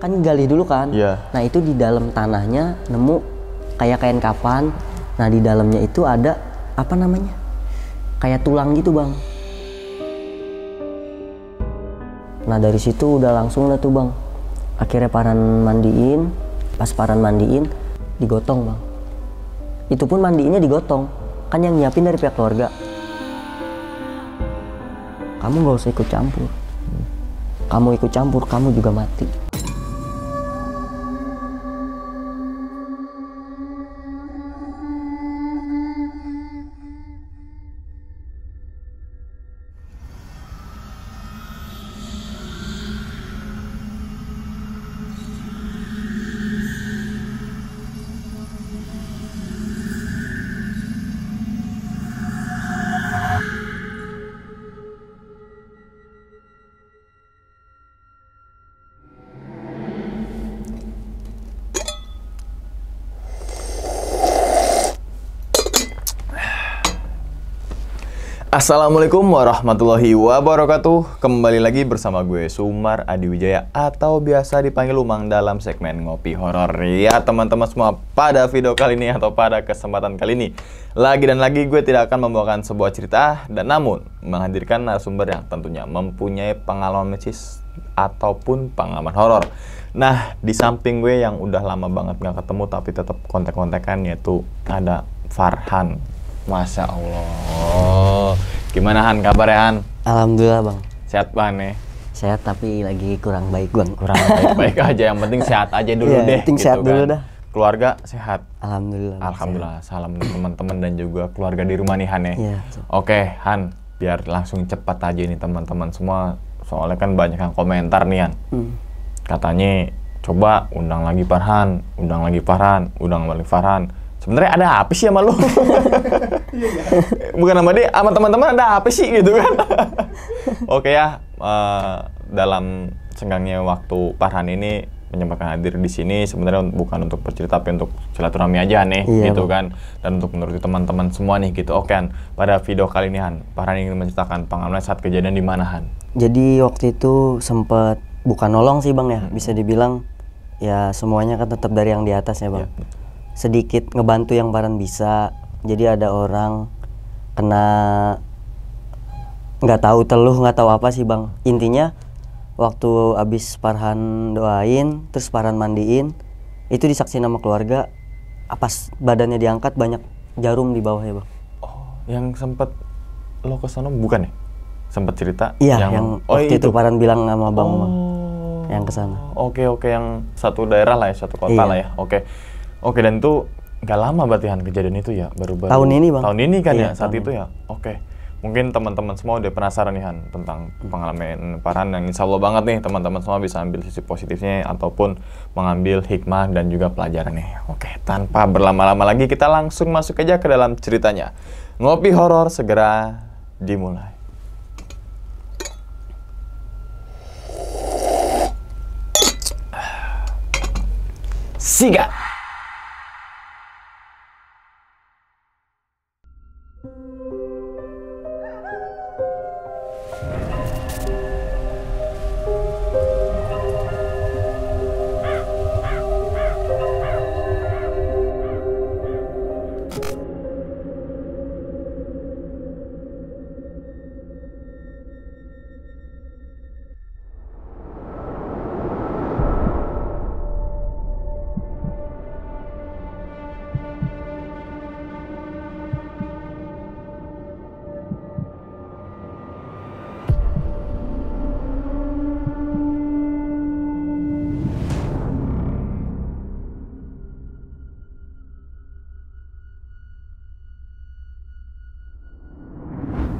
kan gali dulu kan. Nah itu di dalam tanahnya nemu kayak kain kafan. Nah di dalamnya itu ada apa namanya, kayak tulang gitu bang. Nah dari situ udah langsung lah tuh bang, akhirnya Farhan mandiin. Pas Farhan mandiin digotong bang, itu pun mandiinnya digotong, kan yang nyiapin dari pihak keluarga. Kamu gak usah ikut campur, kamu ikut campur kamu juga mati. Assalamualaikum warahmatullahi wabarakatuh. Kembali lagi bersama gue Sumar Adi Wijaya atau biasa dipanggil Umang dalam segmen Ngopi Horor. Ya teman-teman semua, pada video kali ini atau pada kesempatan kali ini lagi dan lagi gue tidak akan membawakan sebuah cerita, dan namun menghadirkan narasumber yang tentunya mempunyai pengalaman mistis ataupun pengalaman horor. Nah di samping gue yang udah lama banget gak ketemu tapi tetap kontak-kontakan, yaitu ada Farhan. Masya Allah. Gimana Han, kabarnya Han? Alhamdulillah bang. Sehat banget nih? Sehat tapi lagi kurang baik bang. Kurang baik aja, yang penting sehat aja dulu deh. Penting gitu sehat dulu dah. Keluarga sehat? Alhamdulillah. Alhamdulillah. Salam teman-teman dan juga keluarga di rumah nih Han ya. Iya. Oke Han, biar langsung cepat aja nih teman-teman semua. Soalnya kan banyak yang komentar nih Han. Katanya coba undang lagi Farhan, undang lagi Farhan, undang lagi Farhan. Sebenarnya ada apa sih sama lu? Bukan sama dia, sama teman-teman ada apa sih gitu kan? Oke ya, dalam senggangnya waktu Farhan ini menyempatkan hadir di sini sebenarnya bukan untuk bercerita tapi untuk silaturahmi aja nih, gitu kan, dan untuk menuruti teman-teman semua nih gitu. Oke Han, pada video kali ini Han, Farhan ingin menceritakan pengalaman saat kejadian di mana Han? Jadi waktu itu sempet bukan nolong sih bang ya, bisa dibilang ya semuanya kan tetap dari yang di atas ya bang. Sedikit ngebantu yang Farhan bisa. Jadi ada orang kena nggak tahu teluh, nggak tahu apa sih bang. Intinya waktu abis Farhan doain terus Farhan mandiin, itu disaksiin sama keluarga, pas badannya diangkat banyak jarum di bawah ya bang. Oh, yang sempet lo kesana bukan ya? Sempet cerita? Iya, yang waktu itu Farhan bilang sama bang yang kesana. Oke, yang satu daerah lah ya, satu kota lah ya. Oke, dan itu nggak lama berarti Han kejadian itu ya? Baru-baru tahun ini bang. Tahun ini kan ya, saat itu ya? Oke. Mungkin teman-teman semua udah penasaran nih Han tentang pengalaman Farhan, yang insya Allah banget nih teman-teman semua bisa ambil sisi positifnya ataupun mengambil hikmah dan juga pelajarannya. Oke, tanpa berlama-lama lagi kita langsung masuk aja ke dalam ceritanya. Ngopi Horor segera dimulai. Siga.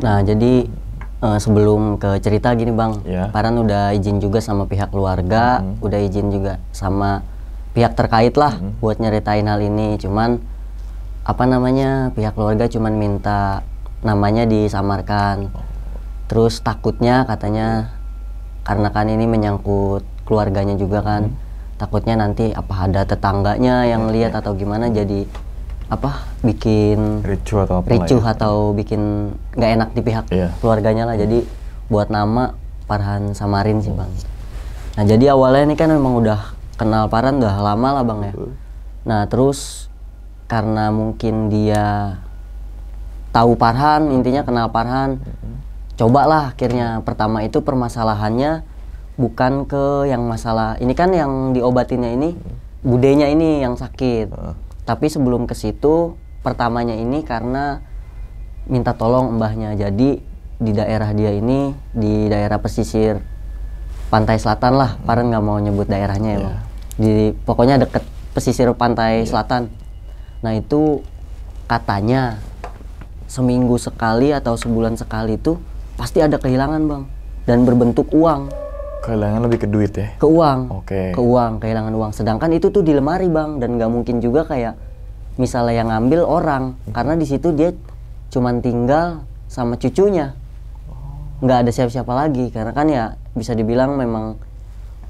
Nah jadi sebelum ke cerita gini bang, Farhan udah izin juga sama pihak keluarga, udah izin juga sama pihak terkait lah buat nyeritain hal ini. Cuman apa namanya, pihak keluarga cuman minta namanya disamarkan. Terus takutnya katanya karena kan ini menyangkut keluarganya juga kan, takutnya nanti apa ada tetangganya yang lihat atau gimana, jadi apa bikin ricuh atau bikin nggak enak di pihak keluarganya lah. Jadi buat nama Farhan samarin sih bang. Nah jadi awalnya ini kan memang udah kenal Farhan udah lama lah bang ya. Nah terus karena mungkin dia tahu Farhan, intinya kenal Farhan, cobalah akhirnya. Pertama itu permasalahannya bukan ke yang masalah ini kan yang diobatinnya ini budenya ini yang sakit. Tapi sebelum ke situ pertamanya ini karena minta tolong mbahnya. Jadi di daerah dia ini di daerah pesisir pantai selatan lah, Farhan nggak mau nyebut daerahnya ya bang. Pokoknya deket pesisir pantai selatan. Nah itu katanya seminggu sekali atau sebulan sekali itu pasti ada kehilangan bang, dan berbentuk uang. Kehilangan lebih ke duit ya? Ke uang. Oke. Ke uang, kehilangan uang. Sedangkan itu tuh di lemari bang, dan nggak mungkin juga kayak misalnya yang ngambil orang, karena di situ dia cuman tinggal sama cucunya, nggak ada siapa-siapa lagi. Karena kan ya bisa dibilang memang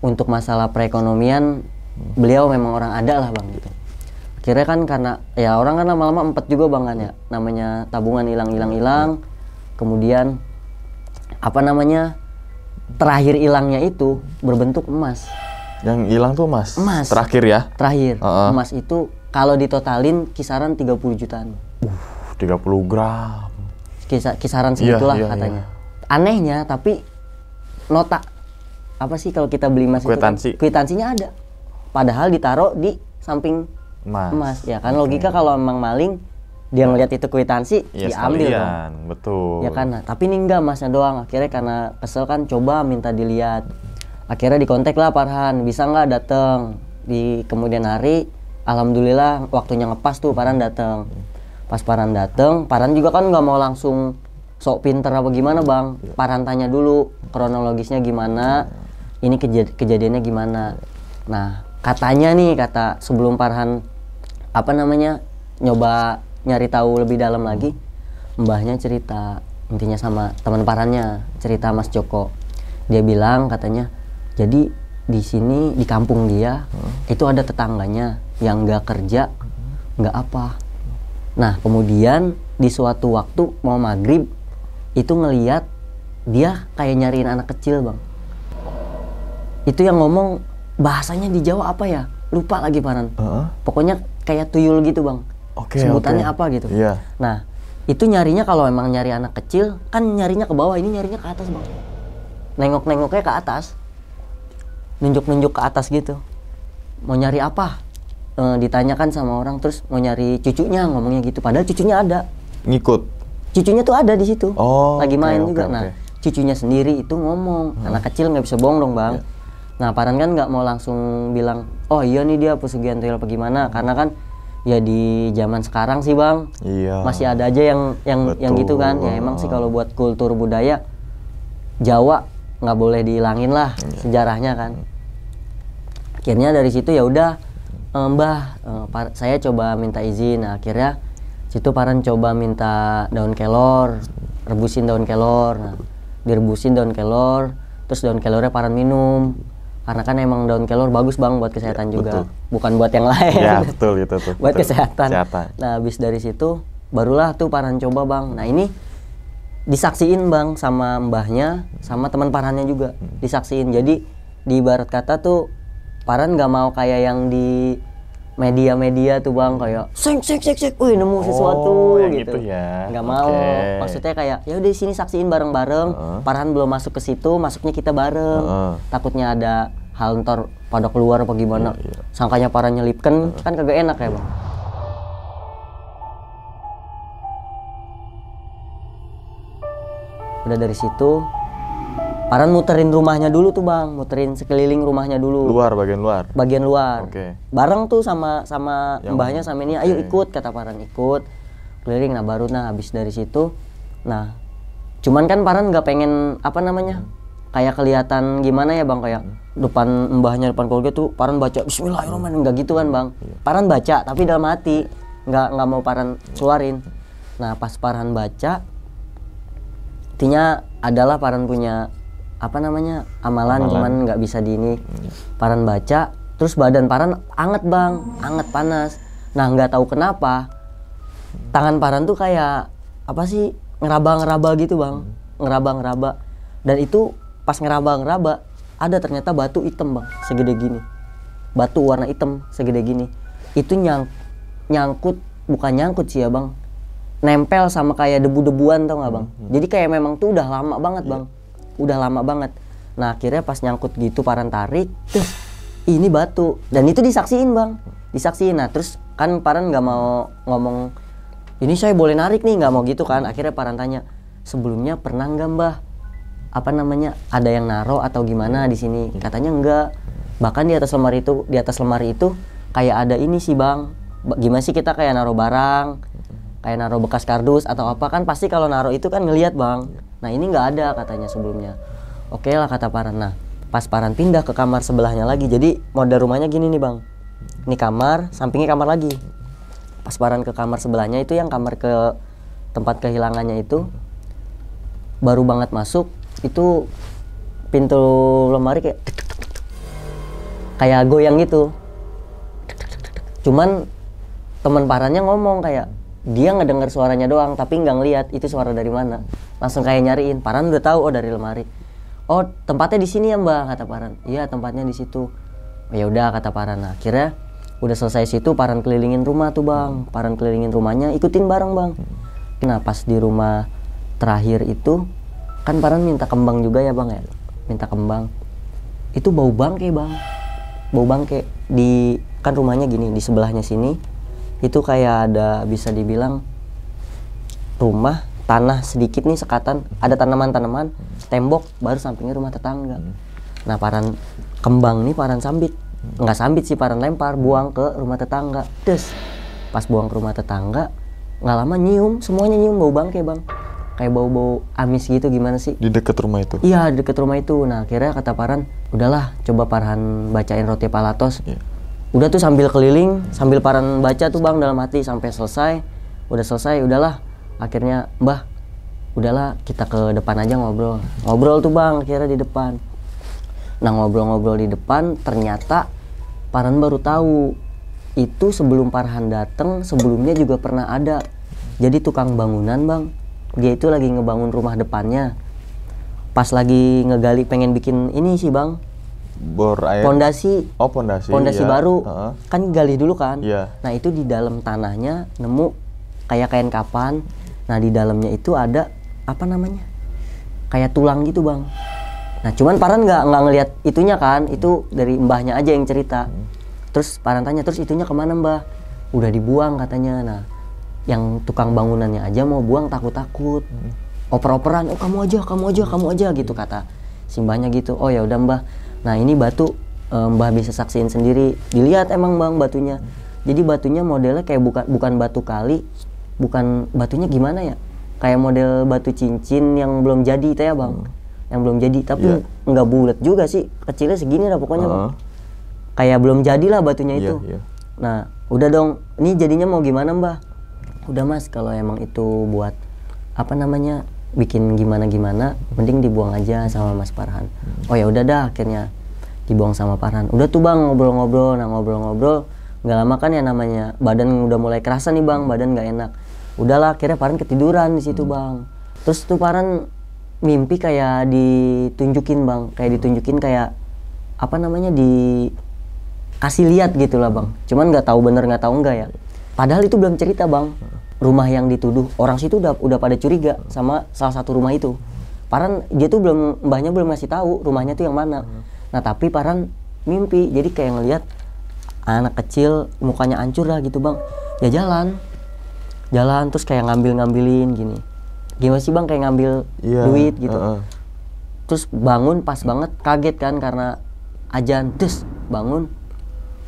untuk masalah perekonomian beliau memang orang ada lah bang gitu. Akhirnya kan karena ya orang kan lama-lama empet juga bang kan ya, namanya tabungan hilang, kemudian apa namanya terakhir hilangnya itu berbentuk emas. Yang hilang tuh emas? Emas. Terakhir ya? Terakhir. Emas itu kalau ditotalin kisaran 30 jutaan. 30 gram. Kisaran segitulah katanya. Anehnya tapi nota apa sih kalau kita beli emas kwitansi. Itu kan, kwitansinya ada. Padahal ditaruh di samping emas. Ya kan logika kalau emang maling dia ngeliat itu kwitansi diambil dong. Betul. Ya kan. Nah, tapi ini enggak, emasnya doang. Akhirnya karena kesel kan coba minta dilihat. Akhirnya dikontak lah Farhan, bisa nggak datang di kemudian hari. Alhamdulillah waktunya ngepas tuh Farhan datang. Pas Farhan datang, Farhan juga kan nggak mau langsung sok pinter apa gimana bang. Farhan tanya dulu kronologisnya gimana, ini kejadiannya gimana. Nah katanya nih, kata sebelum Farhan apa namanya nyoba nyari tahu lebih dalam lagi, mbahnya cerita intinya sama teman Farhannya, cerita Mas Joko. Dia bilang katanya, jadi di sini di kampung dia itu ada tetangganya yang nggak kerja, nggak apa. Nah kemudian di suatu waktu mau maghrib itu ngeliat dia kayak nyariin anak kecil bang. Itu yang ngomong bahasanya di Jawa apa ya? Lupa lagi Farhan. Pokoknya kayak tuyul gitu bang. Sebutannya apa gitu. Nah itu nyarinya kalau emang nyari anak kecil kan nyarinya ke bawah, ini nyarinya ke atas bang. Nengok-nengoknya ke atas, nunjuk-nunjuk ke atas gitu. Mau nyari apa? Ditanyakan sama orang, terus mau nyari cucunya, ngomongnya gitu. Padahal cucunya ada. Ngikut? Cucunya tuh ada di situ. Lagi main juga. Nah cucunya sendiri itu ngomong. Anak kecil nggak bisa bohong dong bang. Nah Farhan kan nggak mau langsung bilang, oh iya nih dia pesugihan tuyul apa gimana. Karena kan ya di zaman sekarang sih bang, masih ada aja yang gitu kan. Ya emang sih kalau buat kultur budaya Jawa nggak boleh dihilangin lah sejarahnya kan. Akhirnya dari situ ya udah mbah, saya coba minta izin. Nah, akhirnya situ Farhan coba minta daun kelor, rebusin daun kelor. Nah, direbusin daun kelor, terus daun kelornya Farhan minum. Karena kan emang daun kelor bagus bang buat kesehatan juga, bukan buat yang lain. Ya betul gitu tuh. Buat kesehatan. Nah habis dari situ barulah tuh Farhan coba bang. Nah ini disaksiin bang sama mbahnya, sama teman Farhannya juga disaksiin. Jadi di ibarat kata tuh Farhan nggak mau kayak yang di media-media tuh bang, kayak sek, wih nemu sesuatu gitu ya. Nggak mau. Maksudnya kayak ya udah di sini saksiin bareng-bareng. Farhan belum masuk ke situ, masuknya kita bareng. Takutnya ada hal ntar pada keluar apa gimana. Sangkanya Farhan nyelipkan, kan kagak enak ya bang. Udah dari situ Farhan muterin rumahnya dulu tuh bang, muterin sekeliling rumahnya dulu. Bagian luar. Bareng tuh sama mbahnya sama ini, ayo ikut, kata Farhan, ikut keliling. Nah baru habis dari situ, nah cuman kan Farhan nggak pengen apa namanya kayak kelihatan gimana ya bang, kayak depan mbahnya, depan keluarga tuh Farhan baca Bismillahirrahmanirrahim, nggak gitu kan bang. Farhan baca tapi dalam hati, nggak mau Farhan keluarin. Nah pas Farhan baca, intinya adalah Farhan punya apa namanya amalan. Cuman nggak bisa di ini. Farhan baca, terus badan Farhan anget bang, anget panas. Nah nggak tahu kenapa tangan Farhan tuh kayak apa sih, ngeraba gitu bang, ngeraba. Dan itu pas ngeraba ada ternyata batu hitam bang, segede gini. batu warna hitam segede gini. Itu nyangkut, bukan nyangkut sih ya bang, nempel sama kayak debu-debuan tau nggak bang. Jadi kayak memang tuh udah lama banget bang, udah lama banget. Nah akhirnya pas nyangkut gitu Paran tarik, terus ini batu, dan itu disaksiin bang, disaksiin. Nah terus kan Paran nggak mau ngomong ini saya boleh narik nih, nggak mau gitu kan. Akhirnya Paran tanya, sebelumnya pernah nggak mbah apa namanya ada yang naro atau gimana di sini? Katanya enggak. Bahkan di atas lemari itu kayak ada ini sih bang. Gimana sih kita kayak naro barang, kayak naro bekas kardus atau apa kan pasti kalau naro itu kan ngelihat bang. Nah ini nggak ada katanya sebelumnya. Oke lah kata Paran. Nah pas Paran pindah ke kamar sebelahnya lagi. Jadi model rumahnya gini nih bang. Ini kamar, sampingnya kamar lagi. Pas Paran ke kamar sebelahnya itu yang kamar ke tempat kehilangannya itu, baru banget masuk itu pintu lemari kayak goyang gitu. Cuman teman Parannya ngomong kayak dia ngedengar suaranya doang tapi nggak ngeliat itu suara dari mana. Langsung kayak nyariin. Paran udah tahu dari lemari. Oh tempatnya di sini ya mbak, kata Paran. Iya tempatnya di situ. Oh, ya udah kata Paran. Nah, akhirnya udah selesai situ Paran kelilingin rumah tuh bang. Paran kelilingin rumahnya, ikutin bareng bang. Nah pas di rumah terakhir itu kan Paran minta kembang juga ya bang ya, minta kembang. Itu bau bangke bang, bau bangke. Di kan rumahnya gini, di sebelahnya sini itu kayak ada bisa dibilang rumah tanah sedikit nih sekatan, ada tanaman-tanaman, tembok, baru sampingnya rumah tetangga. Nah Paran kembang nih Paran sambit, nggak sambit sih Paran lempar, buang ke rumah tetangga. Terus pas buang ke rumah tetangga nggak lama nyium, semuanya nyium bau bangke bang. Kayak bau-bau amis gitu gimana sih? Di dekat rumah itu? Iya, di dekat rumah itu. Nah, akhirnya kata Paran, udahlah coba Paran bacain roti palatos. Yeah. Udah tuh sambil keliling, sambil Paran baca tuh bang dalam hati sampai selesai. Udah selesai, udahlah. Akhirnya, mbah, udahlah kita ke depan aja ngobrol. Ngobrol tuh bang, akhirnya di depan. Nah, ngobrol-ngobrol di depan, ternyata Paran baru tahu. Itu sebelum Paran datang, sebelumnya juga pernah ada. Jadi tukang bangunan bang. Dia itu lagi ngebangun rumah depannya. Pas lagi ngegali pengen bikin ini sih bang, bor air. Pondasi. Oh pondasi. Pondasi ya. baru. Kan gali dulu kan. Yeah. Nah itu di dalam tanahnya nemu kayak kain kapan. Nah di dalamnya itu ada apa namanya? Kayak tulang gitu bang. Nah cuman Paran nggak ngelihat itunya kan. Itu dari mbahnya aja yang cerita. Terus Paran tanya, terus itunya kemana mbah? Udah dibuang katanya. Nah yang tukang bangunannya aja mau buang takut-takut. Oper-operan, oh kamu aja gitu kata si mbahnya gitu. Oh ya udah mbah. Nah ini batu mbah bisa saksiin sendiri. Dilihat emang bang batunya. Jadi batunya modelnya kayak bukan batu kali, bukan batunya gimana ya? Kayak model batu cincin yang belum jadi itu ya bang. Yang belum jadi tapi nggak bulat juga sih, kecilnya segini lah pokoknya bang. Kayak belum jadilah batunya itu. Nah udah dong, ini jadinya mau gimana mbah? Udah mas, kalau emang itu buat apa namanya bikin gimana mending dibuang aja sama Mas Farhan. Oh ya udah dah, akhirnya dibuang sama Farhan. Udah tuh bang ngobrol-ngobrol. Nah ngobrol-ngobrol nggak lama kan ya namanya badan udah mulai kerasa nih bang, badan nggak enak. Udahlah akhirnya Farhan ketiduran di situ bang. Terus tuh Farhan mimpi kayak ditunjukin bang, kayak apa namanya dikasih lihat gitulah bang. Cuman nggak tahu bener nggak tahu enggak ya. Padahal itu belum cerita bang. Rumah yang dituduh orang situ udah pada curiga sama salah satu rumah itu. Farhan dia tuh mbahnya belum ngasih tahu rumahnya tuh yang mana. Nah tapi Farhan mimpi, jadi kayak ngelihat anak kecil mukanya hancur lah gitu bang. Ya jalan terus kayak ngambilin gini. Gimana sih bang, kayak ngambil duit gitu. Terus bangun pas banget, kaget kan karena azan. Terus bangun.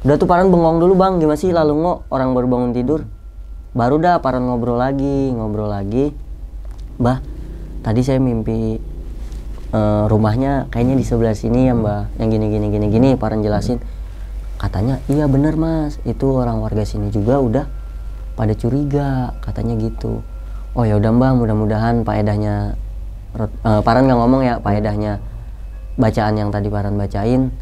Udah tuh Farhan bengong dulu bang, gimana sih lalu orang baru bangun tidur. Baru dah Farhan ngobrol lagi. Mbah, tadi saya mimpi rumahnya kayaknya di sebelah sini ya mbah, yang gini Farhan jelasin. Katanya iya bener mas, itu orang warga sini juga udah pada curiga katanya gitu. Oh ya udah mbah, mudah-mudahan faedahnya Farhan nggak ngomong ya, faedahnya bacaan yang tadi Farhan bacain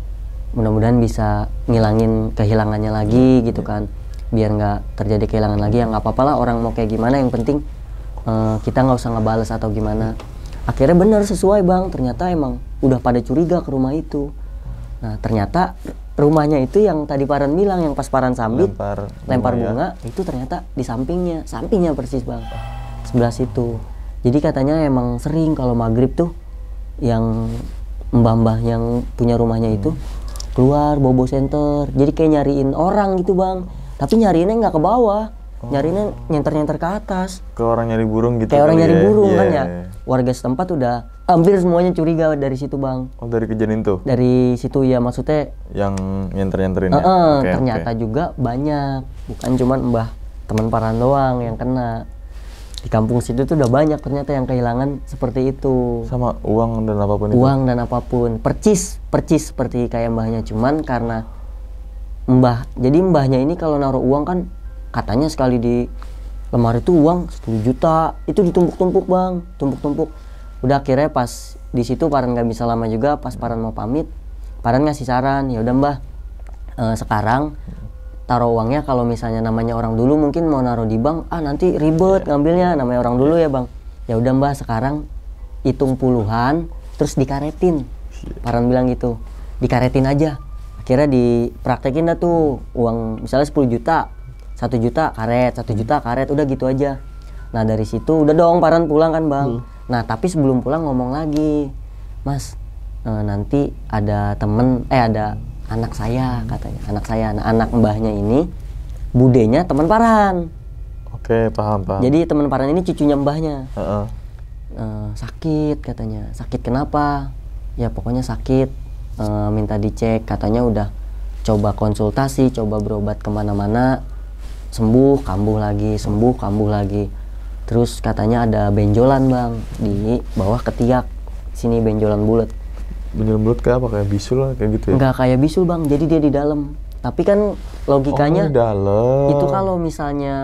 mudah-mudahan bisa ngilangin kehilangannya lagi gitu kan, biar nggak terjadi kehilangan lagi. Ya nggak apa-apa lah, orang mau kayak gimana yang penting kita nggak usah ngebales atau gimana. Akhirnya bener sesuai bang, ternyata emang udah pada curiga ke rumah itu. Nah ternyata rumahnya itu yang tadi Paran bilang, yang pas Paran sambit lempar bunga ya. itu ternyata di sampingnya persis bang, sebelah situ. Jadi katanya emang sering kalau maghrib tuh yang mbah-mbah yang punya rumahnya itu keluar bobo senter, jadi kayak nyariin orang gitu bang, tapi nyariinnya nggak ke bawah, nyariinnya nyenter ke atas, ke orang nyari burung gitu, kayak orang nyari burung kan ya. Warga setempat udah hampir semuanya curiga dari situ bang. Oh, dari kejadian itu? Dari situ ya, maksudnya yang nyenter-nyenterin ya? Ternyata juga banyak, bukan cuman mbah teman Paran doang yang kena. Di kampung situ tuh udah banyak ternyata yang kehilangan seperti itu. Sama uang dan apapun itu? Uang dan apapun, percis seperti kayak mbahnya, cuman karena jadi mbahnya ini kalau naruh uang kan katanya sekali di lemari itu uang 10 juta, itu ditumpuk-tumpuk bang, tumpuk-tumpuk. Udah akhirnya pas di situ Paran nggak bisa lama juga, pas Paran mau pamit, Paran ngasih saran, ya udah mbah, sekarang taruh uangnya, kalau misalnya namanya orang dulu mungkin mau naruh di bank, nanti ribet ngambilnya, namanya orang dulu ya bang. Ya udah mbah, sekarang hitung puluhan terus dikaretin. Paran bilang gitu, dikaretin aja. Akhirnya dipraktekin dah tuh, uang misalnya 10 juta, 1 juta karet, 1 juta karet, udah gitu aja. Nah dari situ udah dong Paran pulang kan bang. Nah tapi sebelum pulang ngomong lagi, Mas, nanti ada ada anak saya katanya, anak mbahnya ini budenya teman Paran. Oke, paham. Jadi teman Paran ini cucunya mbahnya. Sakit katanya. Sakit kenapa? Ya pokoknya sakit, minta dicek, katanya udah coba konsultasi, coba berobat kemana-mana, sembuh kambuh lagi. Terus katanya ada benjolan bang di bawah ketiak sini, benjolan bulat. Benjolan bulat kayak apa? Kayak bisul kayak gitu ya? Enggak kayak bisul bang, jadi dia di dalam. Tapi kan logikanya di dalam. Itu kalau misalnya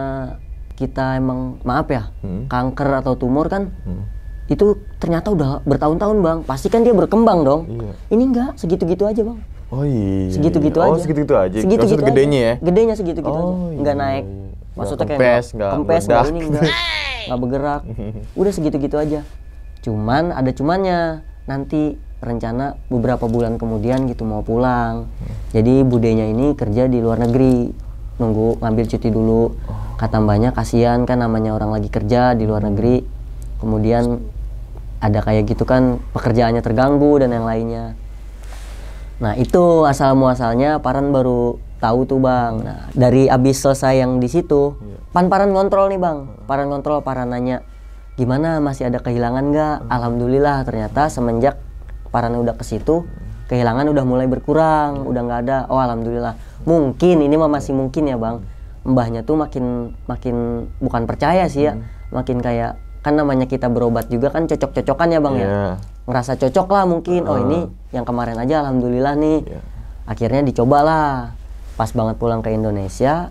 kita emang maaf ya kanker atau tumor kan, itu ternyata udah bertahun-tahun bang, pasti kan dia berkembang dong. Ini enggak, segitu-gitu aja bang. Oh iya. Segitu-gitu aja. Segitu-gitu aja. Segitu-gitu gedenya aja. Ya? Gedenya segitu-gitu aja. Enggak naik. Maksudnya kayak kempes, enggak bergerak. Udah segitu-gitu aja. Cuman ada cumannya. Nanti rencana beberapa bulan kemudian gitu mau pulang. Jadi budenya ini kerja di luar negeri. Nunggu ngambil cuti dulu. Kata mbaknya kasihan kan, namanya orang lagi kerja di luar negeri. Kemudian ada kayak gitu kan, pekerjaannya terganggu dan yang lainnya. Nah itu asal muasalnya Paran baru tahu tuh bang. Nah dari abis selesai yang di situ, Paran ngontrol nih bang. Paran nanya, gimana masih ada kehilangan nggak? Alhamdulillah ternyata semenjak Paran udah ke situ, kehilangan udah mulai berkurang, udah nggak ada. Oh alhamdulillah. Mungkin ini mah masih mungkin ya bang. Mbahnya tuh makin bukan percaya sih ya, makin kayak, kan namanya kita berobat juga kan cocok-cocokan ya bang ya. Ngerasa cocok lah mungkin. Oh ini yang kemarin aja alhamdulillah nih. Akhirnya dicoba lah. Pas banget pulang ke Indonesia,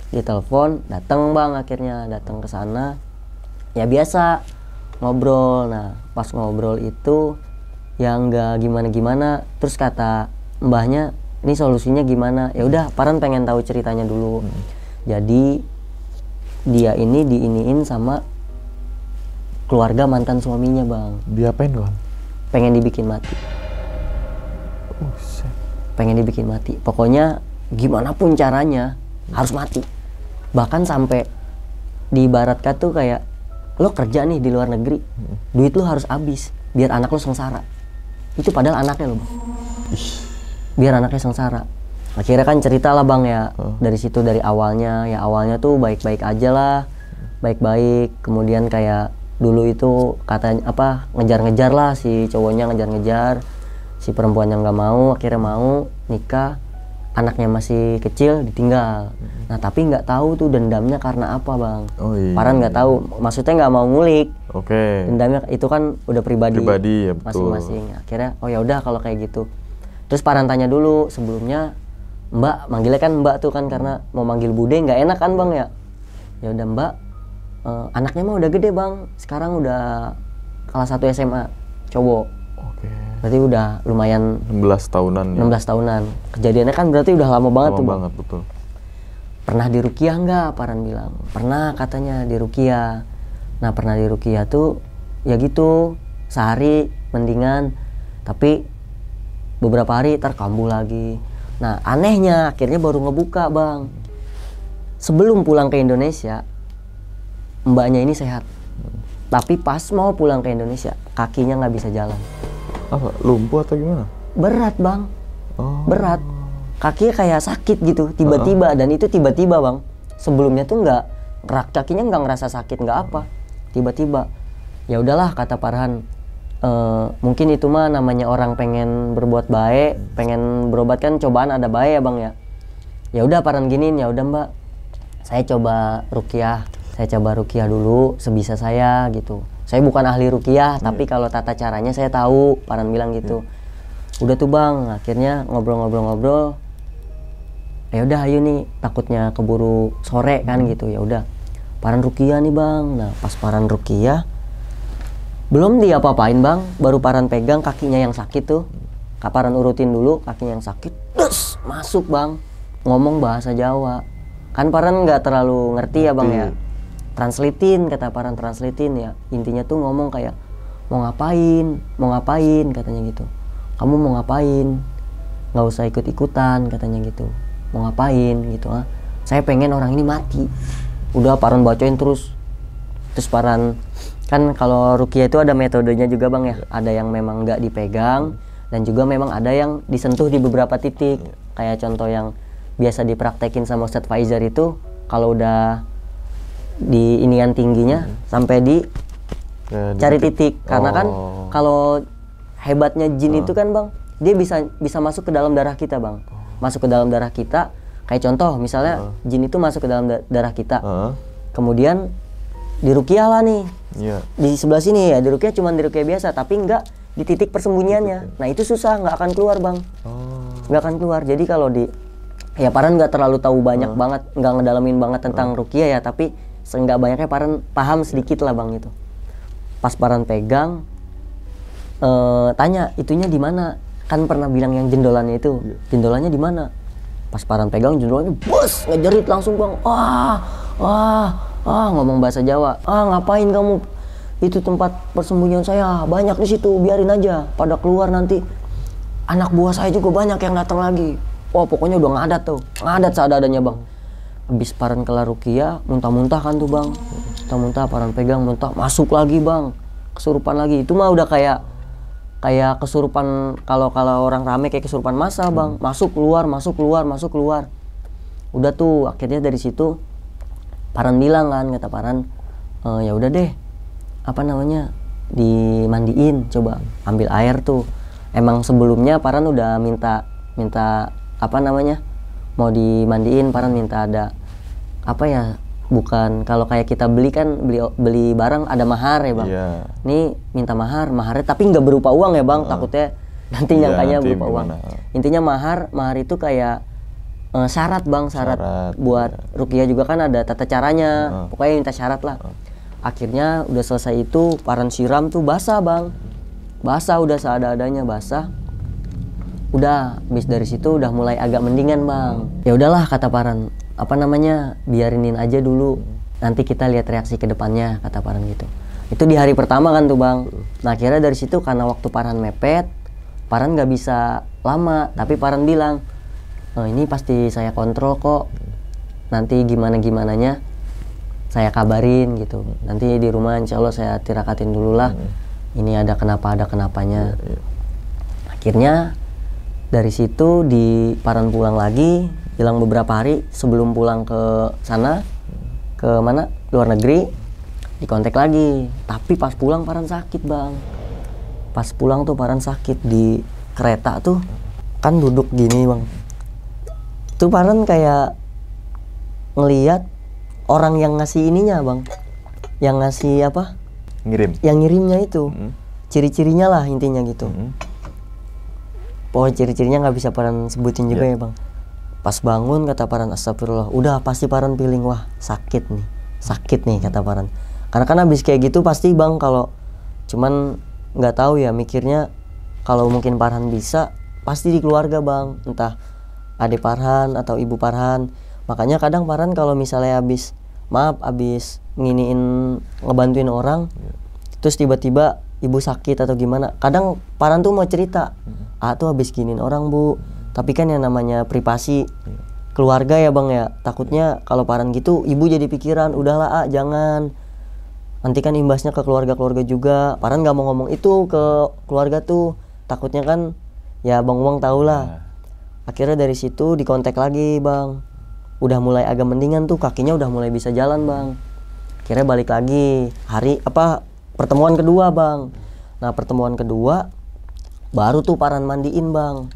ditelepon, datang bang, akhirnya datang ke sana. Ya biasa ngobrol. Nah pas ngobrol itu yang nggak gimana-gimana, terus kata mbahnya, ini solusinya gimana? Ya udah, Paran pengen tahu ceritanya dulu. Jadi dia ini diiniin sama keluarga mantan suaminya bang. Diapain bang? Pengen dibikin mati. Pengen dibikin mati. Pokoknya gimana pun caranya harus mati. Bahkan sampai diibaratkan tuh kayak, lo kerja nih di luar negeri, duit lo harus habis biar anak lo sengsara. Itu padahal anaknya lo bang. Biar anaknya sengsara. Akhirnya kan cerita lah bang ya, dari situ, dari awalnya tuh baik-baik aja lah, baik-baik. Kemudian kayak dulu itu katanya ngejar-ngejar lah, si cowoknya ngejar-ngejar, si perempuannya nggak mau, akhirnya mau nikah, anaknya masih kecil ditinggal. Nah tapi nggak tahu tuh dendamnya karena apa bang. Paran nggak tahu, maksudnya nggak mau ngulik. Dendamnya itu kan udah pribadi ya, masing-masing. Akhirnya oh ya udah kalau kayak gitu. Terus Paran tanya dulu sebelumnya, Mbak, manggilnya kan Mbak tuh kan karena mau manggil Bude nggak enak kan bang ya. Ya udah Mbak, anaknya mah udah gede bang, sekarang udah kelas 1 SMA, cowok. Berarti udah lumayan 16 tahunan ya. 16 tahunan. Kejadiannya kan berarti udah lama banget tuh bang. Betul. Pernah diruqyah nggak? Paran bilang. Pernah katanya diruqyah. Nah pernah diruqyah tuh ya gitu, sehari mendingan, tapi beberapa hari ntar kambuh lagi. Nah anehnya akhirnya baru ngebuka bang. Sebelum pulang ke Indonesia, mbaknya ini sehat. Tapi pas mau pulang ke Indonesia, kakinya nggak bisa jalan. Apa? Lumpuh atau gimana? Berat bang, berat. Kakinya kayak sakit gitu, tiba-tiba. Dan itu tiba-tiba bang. Sebelumnya tuh nggak, kakinya nggak ngerasa sakit, nggak apa. Tiba-tiba. Ya udahlah kata Farhan. Mungkin itu mah namanya orang pengen berbuat baik, pengen berobat kan cobaan ada baik ya bang ya. Ya udah Farhan giniin, ya udah mbak. Saya coba ruqyah. Saya coba ruqyah dulu sebisa saya gitu. Saya bukan ahli ruqyah, tapi kalau tata caranya saya tahu. Farhan bilang gitu. Udah tuh bang, akhirnya ngobrol-ngobrol. Ya udah ayo nih, takutnya keburu sore kan gitu. Ya udah. Farhan ruqyah nih bang. Nah pas Farhan ruqyah, belum dia apa-apain bang, baru Farhan pegang kakinya yang sakit tuh. Farhan urutin dulu kakinya yang sakit. Terus masuk bang, ngomong bahasa Jawa. Kan Farhan nggak terlalu ngerti ya bang ya. Translatein, kata Farhan, translatein ya. Intinya tuh ngomong kayak mau ngapain katanya gitu. Kamu mau ngapain? Nggak usah ikut-ikutan katanya gitu. Mau ngapain gitu ah? Saya pengen orang ini mati. Udah Farhan bacain terus Farhan kan kalau ruqyah itu ada metodenya juga bang ya. Ada yang memang nggak dipegang dan juga memang ada yang disentuh di beberapa titik. Kayak contoh yang biasa dipraktekin sama Ustadz Faizar itu kalau udah di inian tingginya sampai di cari titik. Karena kan kalau hebatnya jin itu kan bang, dia bisa masuk ke dalam darah kita bang. Masuk ke dalam darah kita. Kayak contoh misalnya jin itu masuk ke dalam darah kita. Kemudian diruqyah lah nih. Di sebelah sini ya diruqyah cuman diruqyah biasa, tapi enggak di titik persembunyiannya. Nah itu susah, nggak akan keluar bang. Nggak akan keluar. Jadi kalau ya Farhan nggak terlalu tahu banyak banget, nggak ngedalamin banget tentang ruqyah ya, tapi seenggak banyaknya Farhan paham sedikit lah bang itu. Pas Farhan pegang, tanya itunya di mana? Kan pernah bilang yang jendolannya itu, jendolannya di mana? Pas Farhan pegang jendolannya, bos ngejerit langsung bang. Ngomong bahasa Jawa. Ngapain kamu? Itu tempat persembunyian saya, banyak di situ, biarin aja. Pada keluar nanti anak buah saya juga banyak yang datang lagi. Wah pokoknya udah ngadat tuh, ngadat seadanya bang. Habis Farhan kelar ruqyah, muntah-muntah kan tuh bang. Muntah-muntah, Farhan pegang, muntah, masuk lagi bang. Kesurupan lagi, itu mah udah kayak kesurupan kalau orang rame kayak kesurupan massa bang. Masuk keluar. Udah tuh, akhirnya dari situ Farhan bilang kan, kata Farhan, ya udah deh, dimandiin, coba ambil air tuh. Emang sebelumnya Farhan udah minta mau dimandiin. Farhan minta ada bukan kalau kayak kita beli barang ada mahar ya bang. Ini minta maharnya tapi nggak berupa uang ya bang, takutnya nanti nyangkanya berupa uang. Intinya mahar itu kayak syarat bang, syarat buat ruqyah juga kan ada tata caranya. Pokoknya minta syarat lah. Akhirnya udah selesai itu Farhan siram tuh basah bang, basah udah seadanya basah. Udah habis dari situ udah mulai agak mendingan bang. Ya udahlah kata Farhan, biarinin aja dulu, nanti kita lihat reaksi ke depannya, kata Farhan gitu. Itu di hari pertama kan tuh bang. Nah akhirnya dari situ karena waktu Farhan mepet, Farhan nggak bisa lama, tapi Farhan bilang, ini pasti saya kontrol kok, nanti gimananya saya kabarin gitu. Nanti di rumah insya Allah saya tirakatin dulu lah, ini ada kenapanya. Akhirnya dari situ Farhan pulang lagi, hilang beberapa hari sebelum pulang ke sana, ke mana, luar negeri, dikontak lagi. Tapi pas pulang Farhan sakit bang. Pas pulang tuh Farhan sakit di kereta tuh, kan duduk gini bang. Tuh Farhan kayak ngeliat orang yang ngasih ininya bang, yang ngasih yang ngirimnya itu, ciri-cirinya lah intinya gitu. Pokoknya ciri-cirinya nggak bisa Farhan sebutin juga ya bang. Pas bangun kata Farhan, astagfirullah, udah pasti Farhan feeling, wah sakit nih kata Farhan. Karena kan habis kayak gitu pasti bang, kalau cuman nggak tahu ya mikirnya kalau mungkin Farhan bisa pasti di keluarga bang, entah adik Farhan atau ibu Farhan. Makanya kadang Farhan kalau misalnya habis ngebantuin orang, terus tiba-tiba ibu sakit atau gimana, kadang Farhan tuh mau cerita, tuh habis giniin orang bu, Tapi kan yang namanya privasi keluarga ya bang ya, takutnya kalau Paran gitu ibu jadi pikiran, udahlah jangan, nanti kan imbasnya ke keluarga juga. Paran nggak mau ngomong itu ke keluarga tuh, takutnya kan ya bang Umang tau lah. Akhirnya dari situ dikontak lagi bang, udah mulai agak mendingan tuh, kakinya udah mulai bisa jalan bang. Akhirnya balik lagi pertemuan kedua bang. Nah pertemuan kedua baru tuh Paran mandiin bang.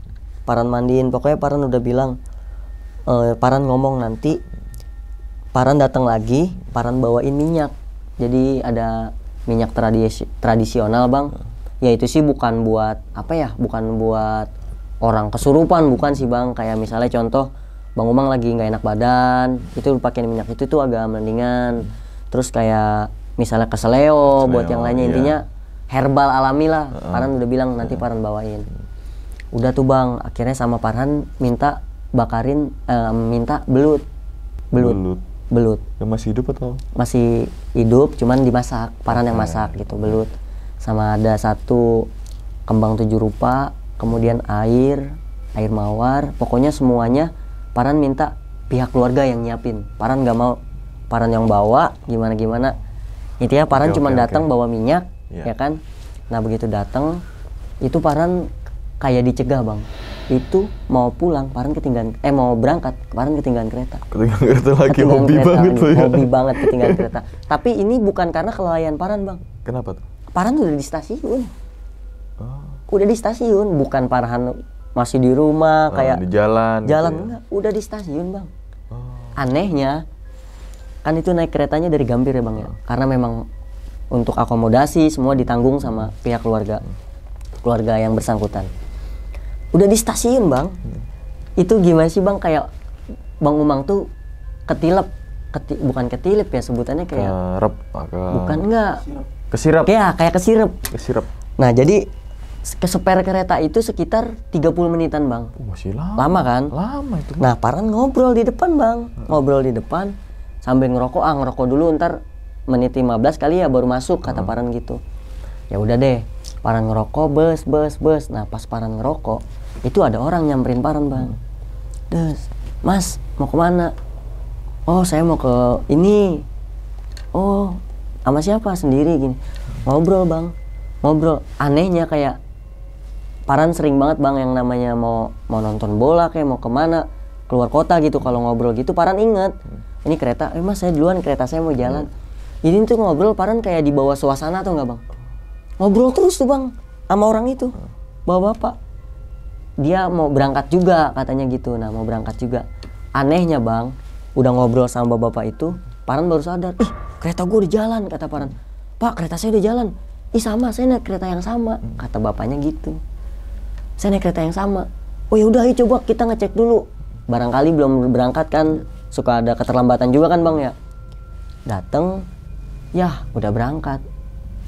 Paran mandiin, pokoknya Paran udah bilang, Paran ngomong nanti Paran datang lagi, Paran bawain minyak. Jadi ada minyak tradisional bang. Ya itu sih bukan buat bukan buat orang kesurupan, bukan sih bang. Kayak misalnya contoh Bang Umang lagi nggak enak badan, itu pakai minyak itu tuh agak mendingan. Terus kayak misalnya keseleo buat yang lainnya, intinya herbal alami lah. Paran udah bilang nanti Paran bawain. Udah tuh bang, akhirnya sama Paran minta minta belut. Yang masih hidup atau? Masih hidup, cuman dimasak. Paran yang masak gitu, belut. Sama ada 1 kembang 7 rupa, kemudian air mawar. Pokoknya semuanya Paran minta pihak keluarga yang nyiapin. Paran nggak mau Paran yang bawa, gimana. Intinya Paran cuma datang bawa minyak, ya kan. Nah begitu datang, itu Paran kayak dicegah bang. Itu mau pulang, Paran mau berangkat, Paran ketinggalan kereta. Ketinggalan kereta lagi, hobi banget tuh ya. Hobi banget ketinggalan kereta. Tapi ini bukan karena kelalaian Paran bang. Kenapa tuh? Paran udah di stasiun. Udah di stasiun, bukan Paran masih di rumah kayak di jalan gitu enggak, udah di stasiun bang. Anehnya kan itu naik keretanya dari Gambir ya bang ya, karena memang untuk akomodasi semua ditanggung sama pihak keluarga yang bersangkutan. Udah di stasiun bang. Itu gimana sih bang, kayak Bang Umang tuh bukan ketilep ya sebutannya, kayak bukan enggak kesirap ya, kayak kesirep. Nah jadi keseper kereta itu sekitar 30 menitan bang. Masih lama. Lama kan? Lama itu. Nah Paran ngobrol di depan bang, ngobrol di depan sambil ngerokok dulu, ntar menit 15 kali ya baru masuk, kata Paran gitu. Ya udah deh, Paran ngerokok, bus. Nah pas Paran ngerokok, itu ada orang nyamperin Paran bang. Mas mau kemana? Oh saya mau ke ini. Oh sama siapa? Sendiri gini. Ngobrol bang, ngobrol. Anehnya kayak Paran sering banget bang yang namanya mau nonton bola kayak mau kemana, keluar kota gitu, kalau ngobrol gitu Paran inget. Ini kereta, mas saya duluan, kereta saya mau jalan. Ini tuh ngobrol Paran kayak di bawah suasana tuh nggak bang? Ngobrol terus tuh bang sama orang itu, bapak-bapak. Dia mau berangkat juga katanya gitu. Nah mau berangkat juga. Anehnya bang, udah ngobrol sama bapak itu, Paran baru sadar, kereta gue di jalan, kata Paran. Pak kereta saya udah jalan. Sama, saya naik kereta yang sama, kata bapaknya gitu. Saya naik kereta yang sama. Oh ya udah, ayo coba kita ngecek dulu. Barangkali belum berangkat kan, suka ada keterlambatan juga kan bang ya. Dateng, ya udah berangkat.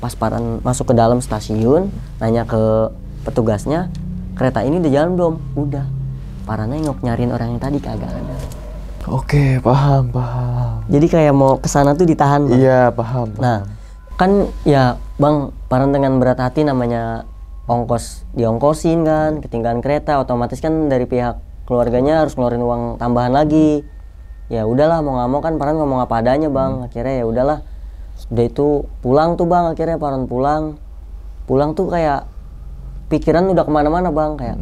Pas Paran masuk ke dalam stasiun, nanya ke petugasnya, kereta ini udah jalan belum? Udah. Paran nengok nyariin orang yang tadi, kagak ada. Oke, paham. Jadi kayak mau kesana tuh ditahan bang. Iya, paham. Nah, kan ya bang, Paran dengan berat hati, namanya diongkosin kan, ketinggalan kereta, otomatis kan dari pihak keluarganya harus ngeluarin uang tambahan lagi. Ya udahlah, mau nggak mau kan Paran ngomong apa adanya bang. Akhirnya ya udahlah, udah itu pulang tuh bang. Akhirnya Paran pulang tuh kayak pikiran udah kemana-mana bang, kayak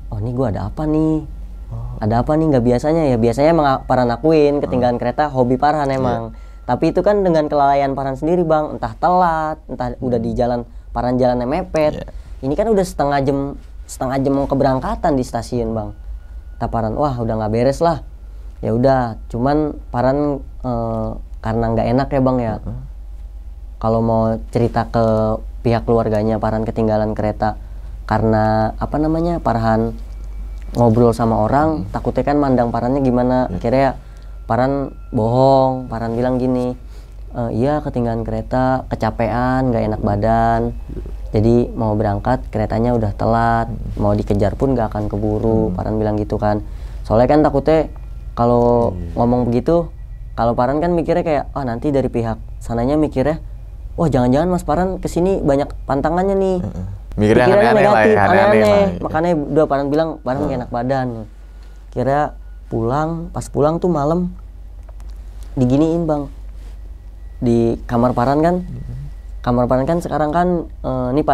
oh ini gue ada apa nih, nggak biasanya. Ya biasanya emang Paran akuin ketinggalan kereta hobi Paran emang. Tapi itu kan dengan kelalaian Paran sendiri bang, entah telat, entah udah di jalan Paran jalannya mepet. Ini kan udah setengah jam mau keberangkatan di stasiun bang. Kata Paran, wah udah nggak beres lah. Ya udah, cuman Paran karena nggak enak ya bang ya. Kalau mau cerita ke pihak keluarganya Paran ketinggalan kereta karena Paran ngobrol sama orang, takutnya kan mandang Parannya gimana. Akhirnya Paran bohong. Paran bilang gini, iya ketinggalan kereta, kecapean, nggak enak badan. Jadi mau berangkat keretanya udah telat, mau dikejar pun gak akan keburu. Paran bilang gitu kan. Soalnya kan takutnya kalau ngomong begitu, kalau Paran kan mikirnya kayak, nanti dari pihak sananya mikirnya, wah jangan-jangan Mas Paran kesini banyak pantangannya nih. Mikirnya aneh-aneh lah ya, aneh-aneh. Makanya udah Paran bilang, Paran gak enak badan. Kira pas pulang tuh malam diginiin bang. Di kamar Paran kan. Kamar Paran kan sekarang kan, ini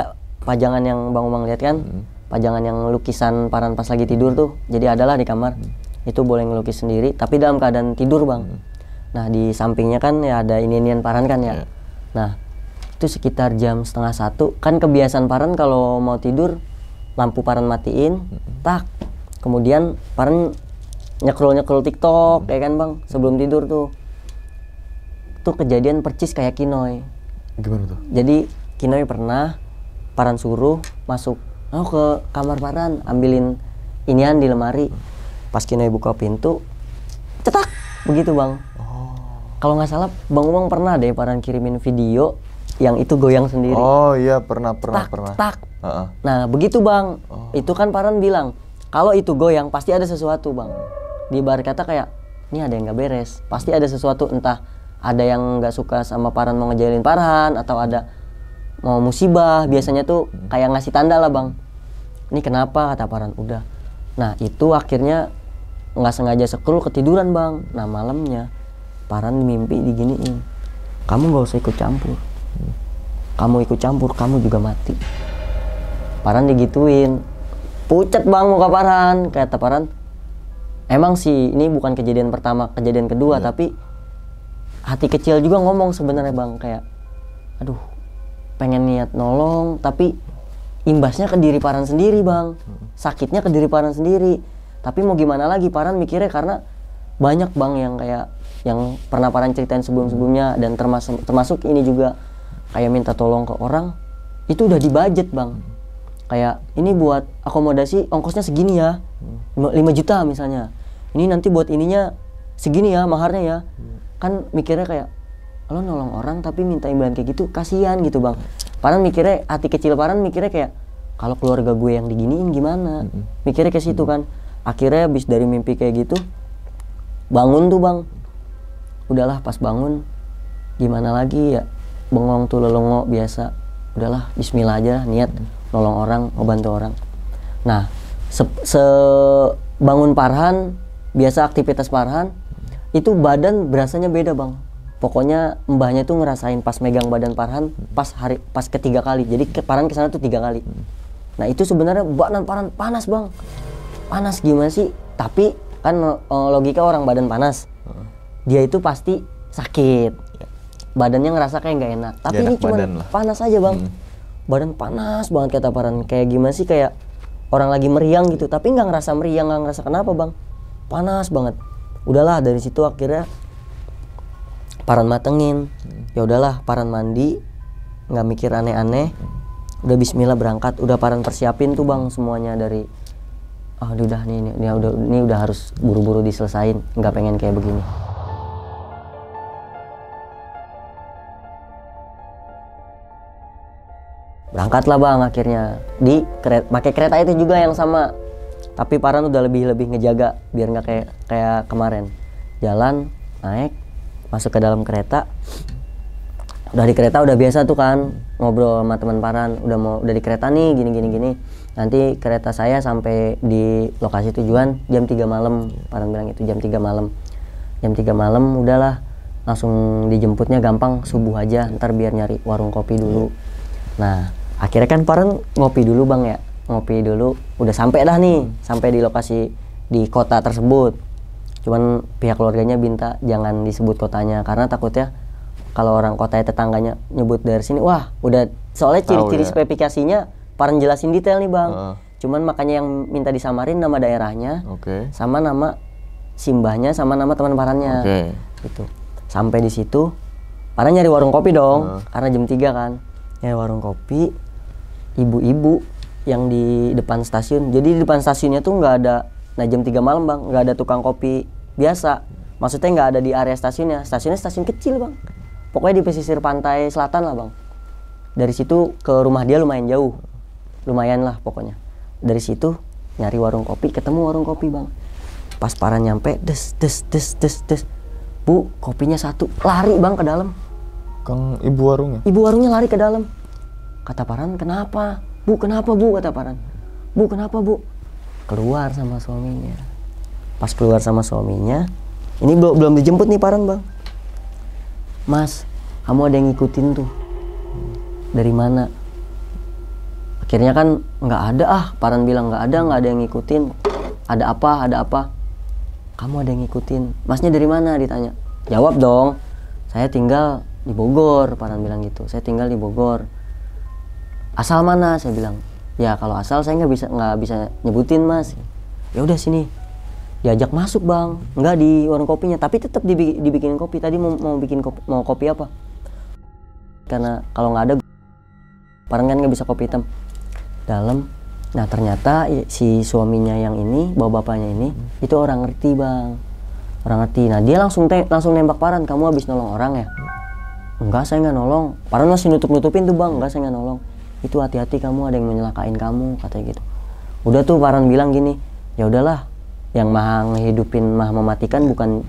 pajangan yang Bang Umang lihat kan. Pajangan yang lukisan Paran pas lagi tidur tuh. Jadi adalah di kamar. Itu boleh ngelukis sendiri, tapi dalam keadaan tidur bang. Nah di sampingnya kan ya ada inian Paran kan ya. Nah itu sekitar jam 12:30 kan kebiasaan Paran kalau mau tidur lampu Paran matiin, tak kemudian Paran nyekrol TikTok kayak kan bang sebelum tidur tuh kejadian percis kayak Kinoy. Gimana tuh? Jadi Kinoy pernah Paran suruh masuk ke kamar Paran ambilin inian di lemari, pas Kinoy buka pintu cetak begitu bang. Kalau nggak salah Bang Umang pernah deh Paran kirimin video yang itu goyang sendiri. Oh iya pernah. Tak. Nah begitu bang, itu kan Paran bilang kalau itu goyang pasti ada sesuatu bang. Di bar kata kayak ini ada yang nggak beres, pasti ada sesuatu, entah ada yang nggak suka sama Paran mau ngejailin Paran atau ada mau musibah. Biasanya tuh kayak ngasih tanda lah bang. Ini kenapa kata Paran udah. Nah itu akhirnya nggak sengaja scroll ketiduran bang. Nah malamnya Paran mimpi diginiin, kamu nggak usah ikut campur. Kamu ikut campur, kamu juga mati. Paran digituin, pucat bang muka Paran. Kata Paran, emang sih ini bukan kejadian pertama, kejadian kedua, tapi hati kecil juga ngomong sebenarnya bang, kayak, aduh, pengen niat nolong, tapi imbasnya ke diri Paran sendiri bang, sakitnya ke diri Paran sendiri. Tapi mau gimana lagi, Paran mikirnya karena banyak bang yang kayak yang pernah Paran ceritain sebelum-sebelumnya, dan termasuk ini juga. Kayak minta tolong ke orang, itu udah dibudget bang. Kayak ini buat akomodasi ongkosnya segini ya, 5 juta misalnya. Ini nanti buat ininya segini ya, maharnya ya. Kan mikirnya kayak, lo nolong orang tapi minta imbalan kayak gitu, kasihan gitu bang. Paran mikirnya, hati kecil Paran mikirnya kayak, kalau keluarga gue yang diginiin gimana? Mikirnya ke situ kan. Akhirnya habis dari mimpi kayak gitu, bangun tuh bang. Udahlah pas bangun, gimana lagi ya? Bengong tuh lelongo biasa, udahlah bismillah aja niat nolong orang, ngebantu orang. Nah bangun Parhan, biasa aktivitas Parhan itu badan berasanya beda bang. Pokoknya mbahnya tuh ngerasain pas megang badan Parhan pas ketiga kali. Jadi Parhan kesana tuh 3 kali. Nah itu sebenarnya badan Parhan panas bang. Panas gimana sih? Tapi kan logika orang badan panas, dia itu pasti sakit. Badannya ngerasa kayak nggak enak, tapi ini cuma panas aja bang. Badan panas banget kata Paran, kayak gimana sih, kayak orang lagi meriang gitu, tapi nggak ngerasa meriang, nggak ngerasa kenapa bang, panas banget. Udahlah dari situ akhirnya Paran matengin, ya udahlah Paran mandi, nggak mikir aneh-aneh, udah bismillah berangkat, udah Paran persiapin tuh bang semuanya dari, udah ini udah harus buru-buru diselesain, nggak pengen kayak begini. Berangkatlah bang akhirnya pakai kereta itu juga yang sama, tapi Paran udah lebih ngejaga biar nggak kayak kemarin. Jalan naik masuk ke dalam kereta, udah di kereta udah biasa tuh kan ngobrol sama teman Paran, udah di kereta nih gini. Nanti kereta saya sampai di lokasi tujuan jam 3 malam. Paran bilang itu jam 3 malam. Jam 3 malam udahlah langsung dijemputnya gampang, subuh aja, ntar biar nyari warung kopi dulu. Nah akhirnya kan Paran ngopi dulu bang ya, ngopi dulu, udah sampai dah nih, sampai di lokasi di kota tersebut. Cuman pihak keluarganya minta jangan disebut kotanya, karena takutnya kalau orang kotanya tetangganya nyebut dari sini, wah udah, soalnya ciri-ciri spesifikasinya Paran jelasin detail nih bang. Cuman makanya yang minta disamarin nama daerahnya, sama nama simbahnya, sama nama teman Parannya. Gitu. Sampai di situ Paran nyari warung kopi dong, karena jam 3 kan. Nyari warung kopi, ibu-ibu yang di depan stasiun. Jadi di depan stasiunnya tuh nggak ada, nah jam 3 malam bang, nggak ada tukang kopi biasa. Maksudnya nggak ada di area stasiunnya. Stasiunnya stasiun kecil bang. Pokoknya di pesisir pantai selatan lah bang. Dari situ ke rumah dia lumayan jauh. Lumayan lah pokoknya. Dari situ nyari warung kopi, ketemu warung kopi bang. Pas Paran nyampe, des. Bu, kopinya 1. Lari bang ke dalam. Kang ibu warungnya? Ibu warungnya lari ke dalam. Kata Paran, kenapa? Bu kenapa bu, kata Paran. Bu kenapa bu? Keluar sama suaminya. Pas keluar sama suaminya, ini belum dijemput nih Paran bang. Mas, kamu ada yang ngikutin tuh. Dari mana? Akhirnya kan nggak ada Paran bilang nggak ada yang ngikutin. Ada apa? Kamu ada yang ngikutin. Masnya dari mana? Ditanya. Jawab dong. Saya tinggal di Bogor, Paran bilang gitu. Saya tinggal di Bogor. Asal mana? Saya bilang. Ya kalau asal saya nggak bisa nyebutin mas. Ya udah sini. Diajak masuk bang. Nggak di warung kopinya, tapi tetap dibikinin kopi. Tadi mau kopi apa? Karena kalau nggak ada, Paran kan nggak bisa kopi hitam. Dalam. Nah ternyata si suaminya yang ini, bapaknya ini, itu orang ngerti bang. Orang ngerti. Nah dia langsung nembak Paran. Kamu habis nolong orang ya? Enggak, saya nggak nolong. Paran masih nutupin tuh bang. Enggak, saya nggak nolong. Itu hati-hati kamu, ada yang menyelakain kamu, katanya gitu. Udah tuh Paran bilang gini, ya udahlah, yang maha ngehidupin maha mematikan bukan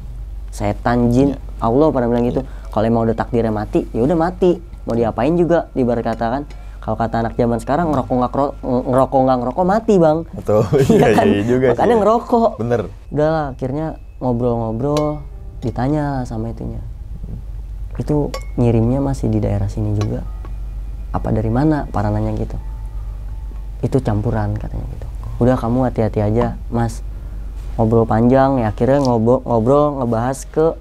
setan, jin, Allah. Paran bilang gitu. Kalau emang udah takdirnya mati, ya udah mati. Mau diapain juga, ibarat kata kan. Kalau kata anak zaman sekarang, ngerokok nggak ngerokok mati bang. Betul. Iya juga. Makanya sih. ngerokok. Bener. Udahlah, akhirnya ngobrol-ngobrol, ditanya sama itunya. Itu ngirimnya masih di daerah sini juga. Apa dari mana? Paran nanya gitu. Itu campuran katanya gitu. Udah kamu hati-hati aja mas. Ngobrol panjang ya, akhirnya ngobrol ngebahas ke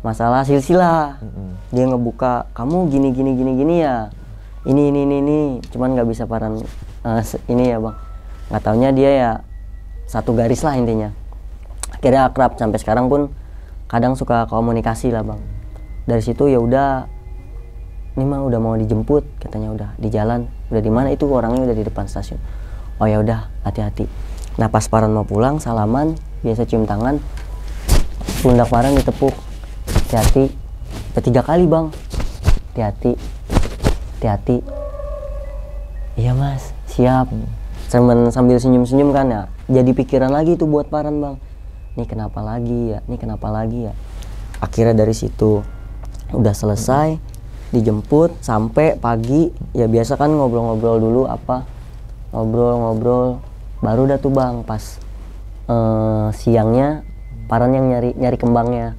masalah silsilah. Dia ngebuka, kamu gini ya. Ini. Cuman nggak bisa Paran ini ya bang. Nggak taunya dia ya satu garis lah intinya. Akhirnya akrab sampai sekarang pun kadang suka komunikasi lah bang. Dari situ ya udah, ini mah udah mau dijemput katanya, udah di jalan. Udah di mana? Itu orangnya udah di depan stasiun. Oh ya udah, hati-hati. Nah pas Paran mau pulang, salaman, biasa cium tangan, pundak Paran ditepuk. Hati-hati. Ketiga kali bang. Hati-hati. Iya mas, siap. Sambil senyum-senyum kan ya. Jadi pikiran lagi itu buat Paran bang. Ini kenapa lagi ya? Akhirnya dari situ udah selesai, dijemput sampai pagi. Ya biasa kan ngobrol-ngobrol dulu apa. Ngobrol, baru dah tuh bang pas siangnya Paran yang nyari kembangnya.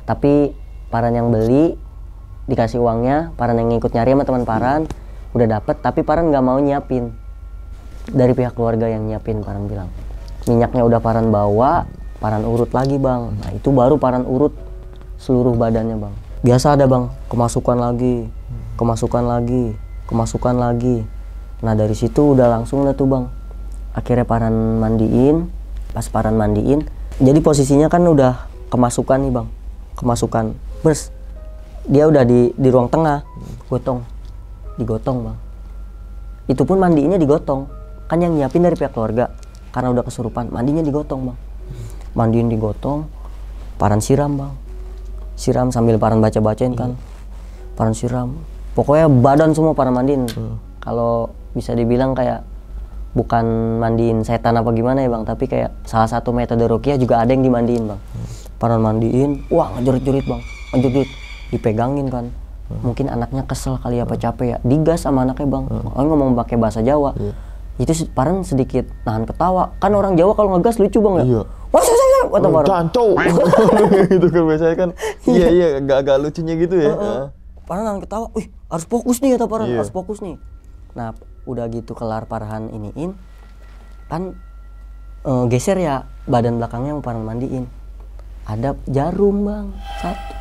Tapi Paran yang beli, dikasih uangnya, Paran yang ngikut nyari sama teman Paran udah dapet, tapi Paran nggak mau nyiapin. Dari pihak keluarga yang nyiapin, Paran bilang minyaknya udah Paran bawa, Paran urut lagi bang. Nah itu baru Paran urut seluruh badannya bang. Biasa ada bang, kemasukan lagi. Nah dari situ udah langsung lah tuh bang. Akhirnya Paran mandiin. Pas Paran mandiin, jadi posisinya kan udah kemasukan nih bang. Bers. Dia udah di ruang tengah, digotong bang. Itu pun mandiinnya digotong. Kan yang nyiapin dari pihak keluarga, karena udah kesurupan, mandinya digotong bang. Mandiin digotong, Paran siram bang. Siram sambil Paran baca-bacain kan. Paran siram. Pokoknya badan semua Paran mandiin. Kalau bisa dibilang kayak bukan mandiin setan apa gimana ya bang, tapi kayak salah satu metode ruqyah juga ada yang dimandiin bang. Paran mandiin, wah ngejerit-jerit bang, dipegangin kan. Mungkin anaknya kesel kali apa capek ya, digas sama anaknya bang. Ngomong pakai bahasa Jawa. Itu Paran sedikit nahan ketawa. Kan orang Jawa kalau ngegas lucu bang ya. Wah, kata Paran. Cancok. Gitu kan biasanya kan. Iya, agak lucunya gitu ya. Paran nahan ketawa. Wih, harus fokus nih kata Paran, harus fokus nih. Nah, udah gitu kelar Paran iniin. Kan geser ya badan belakangnya mau Paran mandiin. Ada jarum bang, satu.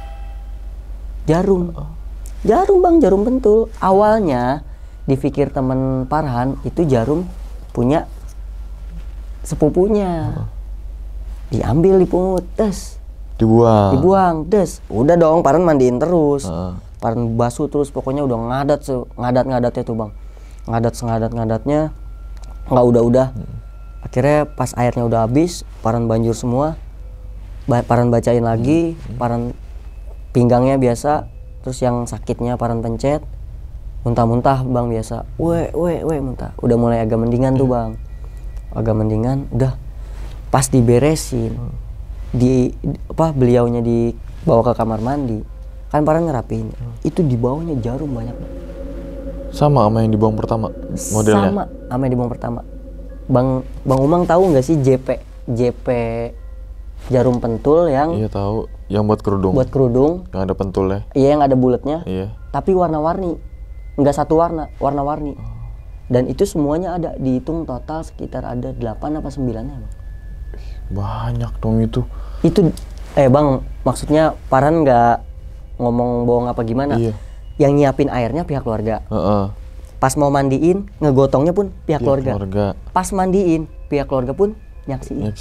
Jarum pentul. Awalnya dipikir temen Paran itu jarum punya sepupunya. Diambil, dipungut, dibuang, udah dong Paran mandiin terus. Paran basuh terus, pokoknya udah ngadat-ngadatnya tuh bang. Ngadat-ngadatnya nggak udah. Akhirnya pas airnya udah habis, Paran banjur semua. Paran bacain lagi, Paran pinggangnya biasa, terus yang sakitnya Paran pencet, muntah-muntah bang biasa, muntah. Udah mulai agak mendingan tuh bang, udah pas diberesin, beliaunya dibawa ke kamar mandi, kan Paran ngerapiin, itu di bawahnya jarum banyak bang. Sama yang dibuang pertama modelnya? Sama yang dibuang pertama. Bang Umang tahu nggak sih JP jarum pentul yang... Iya tahu, yang buat kerudung. Buat kerudung. Yang ada pentulnya. Iya, yang ada bulatnya. Iya. Tapi warna-warni, nggak satu warna-warni. Dan itu semuanya ada, dihitung total sekitar ada 8 apa 9-nya bang. Banyak dong itu. Itu, bang, maksudnya Paran nggak ngomong bohong apa gimana? Iya. Yang nyiapin airnya pihak keluarga. Pas mau mandiin, ngegotongnya pun pihak keluarga. Pas mandiin, pihak keluarga pun nyaksiin.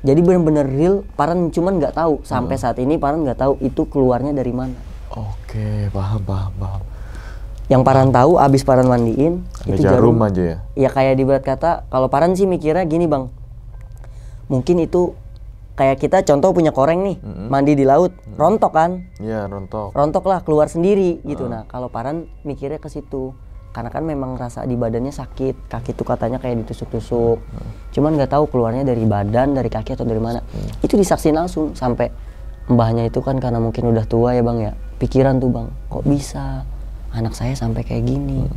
Jadi benar-benar real, Paran cuman nggak tahu. Sampai saat ini Paran nggak tahu itu keluarnya dari mana. Oke, paham. Yang Paran tahu, abis Paran mandiin, ada itu jarum aja ya? Ya kayak dibuat kata, kalau Paran sih mikirnya gini bang. Mungkin itu kayak kita contoh punya koreng nih, mandi di laut, rontok kan? Iya, rontok. Rontok lah, keluar sendiri gitu. Nah, kalau Paran mikirnya ke situ. Karena kan memang rasa di badannya sakit, kaki tuh katanya kayak ditusuk-tusuk. Cuman nggak tahu keluarnya dari badan, dari kaki atau dari mana. Itu disaksin langsung sampai mbahnya itu kan karena mungkin udah tua ya bang ya. Pikiran tuh bang, kok bisa anak saya sampai kayak gini?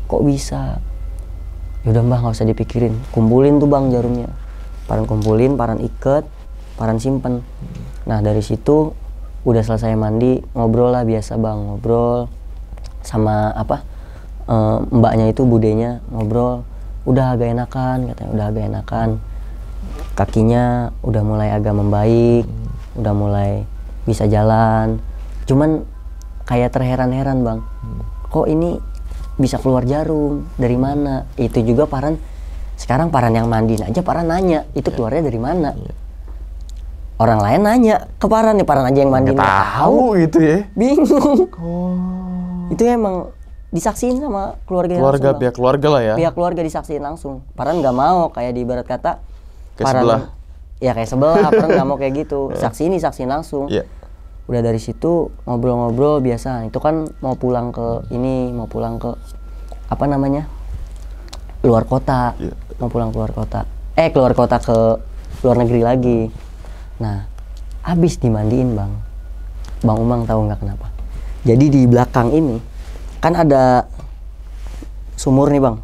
Kok bisa? Yaudah mbah nggak usah dipikirin, kumpulin tuh bang jarumnya. Paran kumpulin, Paran iket, Paran simpen. Nah dari situ udah selesai mandi, ngobrol lah biasa bang, ngobrol sama mbaknya itu, budenya, ngobrol. Udah agak enakan katanya, udah agak enakan. Kakinya udah mulai agak membaik, udah mulai bisa jalan. Cuman kayak terheran-heran bang, kok ini bisa keluar jarum, dari mana? Itu juga sekarang Paran yang mandiin aja Paran nanya, itu keluarnya dari mana? Orang lain nanya ke Paran nih, Paran aja yang mandiin. Nggak tahu gitu ya? Bingung. Itu emang disaksiin sama keluarga langsung, pihak keluarga lah ya? Pihak keluarga disaksiin langsung. Paran nggak mau, kayak di ibarat kata kayak Paran sebelah. Ya kayak sebelah, Paran nggak mau kayak gitu. Saksiin langsung. Udah dari situ ngobrol-ngobrol biasa. Itu kan mau pulang ke luar kota. Mau pulang keluar kota. Keluar kota ke luar negeri lagi. Nah, abis dimandiin bang Umang tahu nggak kenapa? Jadi di belakang ini kan ada sumur nih bang.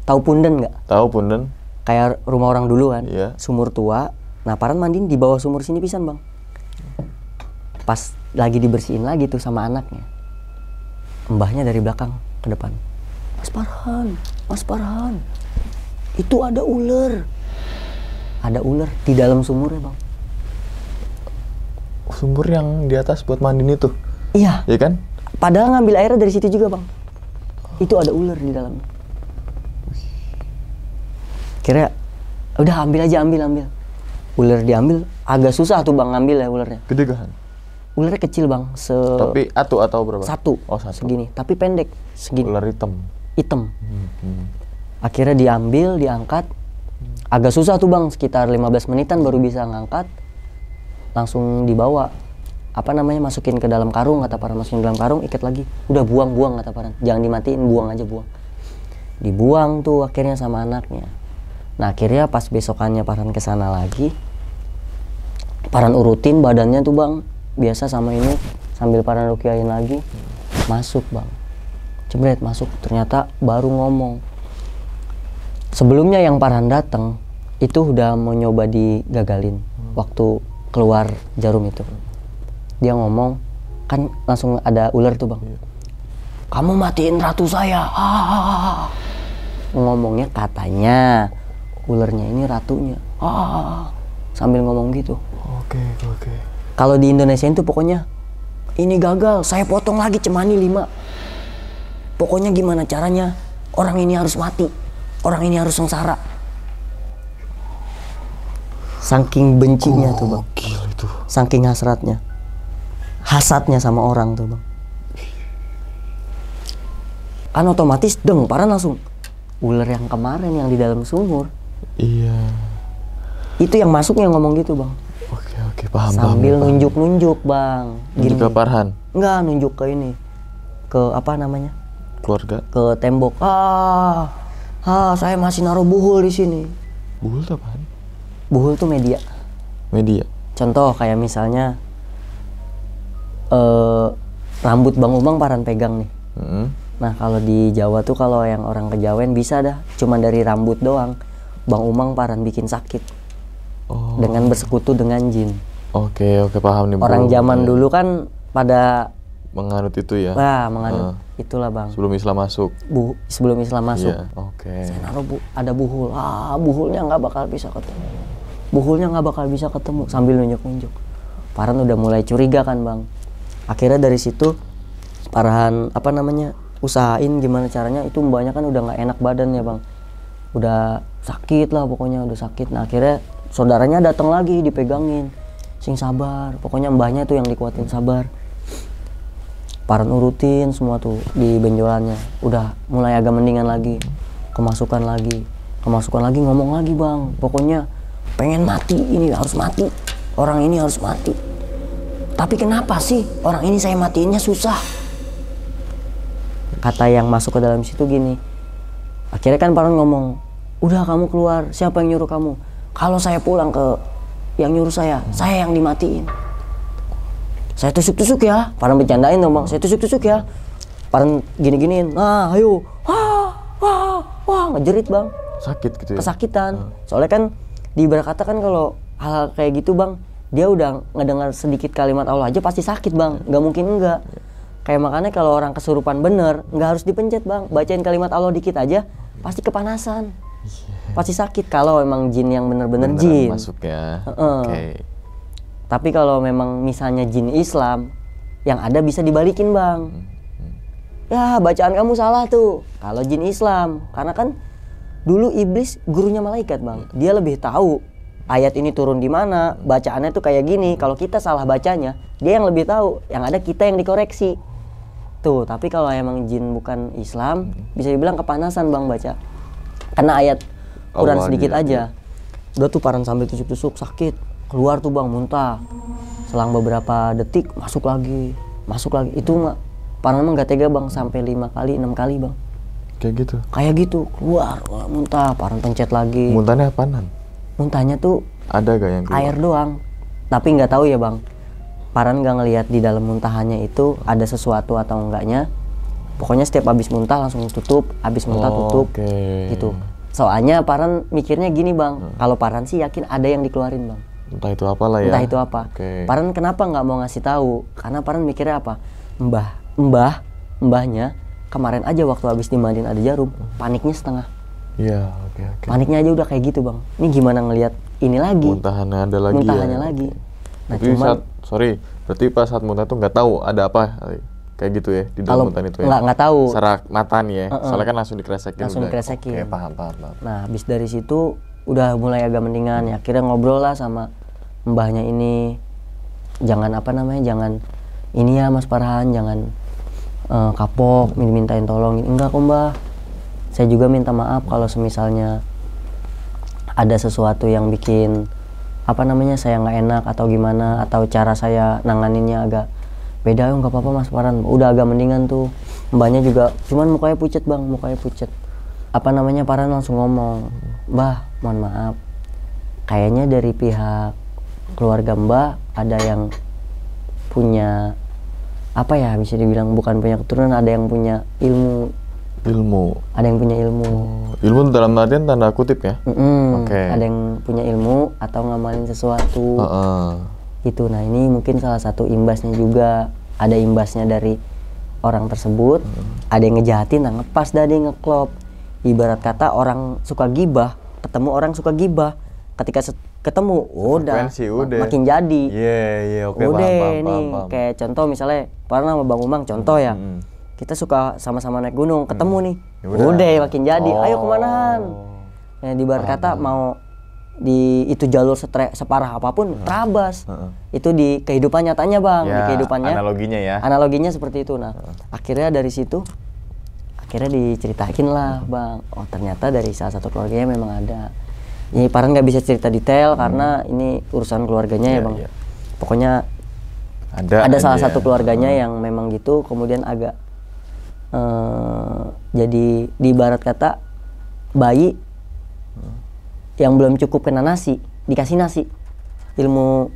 Tahu punden nggak? Tahu punden. Kayak rumah orang dulu kan. Sumur tua. Nah Paran mandiin di bawah sumur sini pisan bang. Pas lagi dibersihin lagi tuh sama anaknya, mbahnya dari belakang ke depan, Mas Farhan, itu ada ular di dalam sumurnya bang. Sumur yang di atas buat mandiin itu? Iya. Iya kan? Padahal ngambil airnya dari situ juga bang. Itu ada ular di dalamnya. Kira udah ambil. Ular diambil, agak susah tuh bang ngambil ya ularnya. Gede kan? Ularnya kecil bang, tapi atau berapa? Satu. Satu. Segini, tapi pendek segini. Ular hitam. Akhirnya diambil, diangkat. Agak susah tuh bang, sekitar 15 menitan baru bisa ngangkat. Langsung dibawa. Masukin ke dalam karung, kata Paran. Masukin ke dalam karung, ikat lagi. Udah buang kata Paran. Jangan dimatiin, buang aja, buang. Dibuang tuh akhirnya sama anaknya. Nah akhirnya pas besokannya Paran kesana lagi, Paran urutin badannya tuh bang. Biasa sama ini, sambil Paran rukiahin lagi. Masuk bang. Jebret masuk, ternyata baru ngomong. Sebelumnya yang Paran datang, itu udah mau nyoba digagalin. Waktu keluar jarum itu. Dia ngomong, kan langsung ada ular tuh bang. Kamu matiin ratu saya. Ngomongnya katanya ularnya ini ratunya. Sambil ngomong gitu. Oke. Kalau di Indonesia itu pokoknya ini gagal, saya potong lagi cemani 5. Pokoknya gimana caranya orang ini harus mati, orang ini harus sengsara. Saking bencinya tuh bang. Gila itu. Saking hasadnya sama orang tuh bang. Kan otomatis Paran langsung ular yang kemarin yang di dalam sumur. Iya. Itu yang masuknya ngomong gitu bang. Oke, paham. Sambil nunjuk bang. Nunjuk ke Farhan? Enggak, nunjuk ke ini. Ke keluarga. Ke tembok. Saya masih naruh buhul di sini. Buhul tuh apaan? Buhul tuh media. Contoh kayak misalnya rambut Bang Umang Paran pegang nih. Nah kalau di Jawa tuh kalau yang orang kejawen bisa dah, cuman dari rambut doang. Bang Umang Paran bikin sakit dengan bersekutu dengan jin. Oke, paham nih. Orang zaman dulu kan pada menganut itu ya. Wah, menganut itulah bang. Sebelum Islam masuk. Sebelum Islam masuk. Iya, oke. Saya naruh ada buhul. Buhulnya nggak bakal bisa ketemu. Buhulnya nggak bakal bisa ketemu sambil nunjuk-nunjuk. Paran udah mulai curiga kan bang. Akhirnya dari situ Parahan usahain gimana caranya, itu mbaknya kan udah nggak enak badan ya bang. Udah sakit lah pokoknya, udah sakit. Nah akhirnya saudaranya datang lagi dipegangin. Sing sabar, pokoknya mbahnya tuh yang dikuatin sabar. Paran urutin semua tuh di benjolannya, udah mulai agak mendingan lagi, kemasukan lagi ngomong lagi bang, pokoknya pengen mati, ini harus mati, orang ini harus mati. Tapi kenapa sih orang ini saya matiinnya susah? Kata yang masuk ke dalam situ gini, akhirnya kan Paran ngomong, udah kamu keluar, siapa yang nyuruh kamu? Kalau saya pulang ke yang nyuruh saya yang dimatiin. Saya tusuk-tusuk ya, Paran bercandain dong bang, saya tusuk-tusuk ya. Paran gini-giniin, nah ayo, wah, ngejerit bang. Sakit gitu ya? Kesakitan. Soalnya kan di ibarat kata kan kalau hal kayak gitu bang, dia udah ngedengar sedikit kalimat Allah aja pasti sakit bang, nggak mungkin enggak. Kayak makanya kalau orang kesurupan bener, nggak harus dipencet bang, bacain kalimat Allah dikit aja, pasti kepanasan. Pasti sakit kalau emang jin yang bener-bener jin. Masuk ya. Oke. Tapi kalau memang misalnya jin Islam, yang ada bisa dibalikin bang. Ya bacaan kamu salah tuh. Kalau jin Islam, karena kan dulu iblis gurunya malaikat bang. Dia lebih tahu ayat ini turun di mana, bacaannya tuh kayak gini. Kalau kita salah bacanya, dia yang lebih tahu. Yang ada kita yang dikoreksi. Tuh. Tapi kalau emang jin bukan Islam, bisa dibilang kepanasan bang baca. Karena ayat Quran sedikit aja. Udah tuh Paran sambil tusuk-tusuk sakit. Keluar tuh bang, muntah. Selang beberapa detik masuk lagi. Itu Paran emang gak tega bang, sampai 5 kali 6 kali bang. Kayak gitu keluar, muntah. Paran pencet lagi. Muntahnya apaan? Muntahnya tuh ada gak yang keluar? Air doang. Tapi nggak tahu ya bang, Paran nggak ngelihat di dalam muntahannya itu ada sesuatu atau enggaknya. Pokoknya setiap habis muntah langsung tutup, habis muntah tutup, gitu. Soalnya Paran mikirnya gini bang, kalau Paran sih yakin ada yang dikeluarin bang. Entah itu apalah ya. Entah itu apa. Paran kenapa nggak mau ngasih tahu? Karena Paran mikirnya apa? Mbahnya kemarin aja waktu habis dimandiin ada jarum, paniknya setengah. Iya, Paniknya aja udah kayak gitu bang. Ini gimana ngelihat ini lagi? Muntahannya ada lagi. Muntahannya lagi. Nah, tapi berarti pas saat muntah tuh nggak tahu ada apa kayak gitu ya di dalam muntahan itu ya? Nggak tahu. Secara mata nih ya. Soalnya kan langsung dikresekin. Oke, paham. Nah, habis dari situ udah mulai agak mendingan ya. Akhirnya ngobrol lah sama mbahnya ini. Jangan jangan ini ya Mas Farhan, jangan kapok, mintain tolong. Enggak kok mbah. Saya juga minta maaf kalau semisalnya ada sesuatu yang bikin saya nggak enak atau gimana, atau cara saya nanganinnya agak beda. Nggak apa-apa Mas Farhan, udah agak mendingan tuh. Mbahnya juga cuman mukanya pucet bang, Farhan langsung ngomong, Mbah mohon maaf, kayaknya dari pihak keluarga Mbah ada yang punya bisa dibilang bukan punya keturunan, ada yang punya ilmu. Ada yang punya ilmu. Ilmu dalam artian tanda kutip ya. Ada yang punya ilmu atau ngamalin sesuatu. Gitu. Nah ini mungkin salah satu imbasnya juga. Ada imbasnya dari orang tersebut. Ada yang ngejahatin, nah ngepas dah dia ngeklop. Ibarat kata orang suka gibah, ketemu orang suka gibah. Ketika ketemu, udah makin jadi. Paham. Kayak contoh misalnya, pernah sama Bang Umang, contoh ya. Kita suka sama-sama naik gunung, ketemu nih, udah makin jadi. Ayo kemanahan? Ya, di ibarat kata mau di itu jalur separah apapun, terabas. Itu di kehidupan nyatanya bang, di kehidupannya. Analoginya seperti itu. Nah, akhirnya dari situ, diceritakin lah bang. Oh ternyata dari salah satu keluarganya memang ada. Ini Paran nggak bisa cerita detail karena ini urusan keluarganya ya bang. Pokoknya ada salah satu keluarganya yang memang gitu, kemudian agak jadi di ibarat kata bayi yang belum cukup kena nasi dikasih nasi, ilmu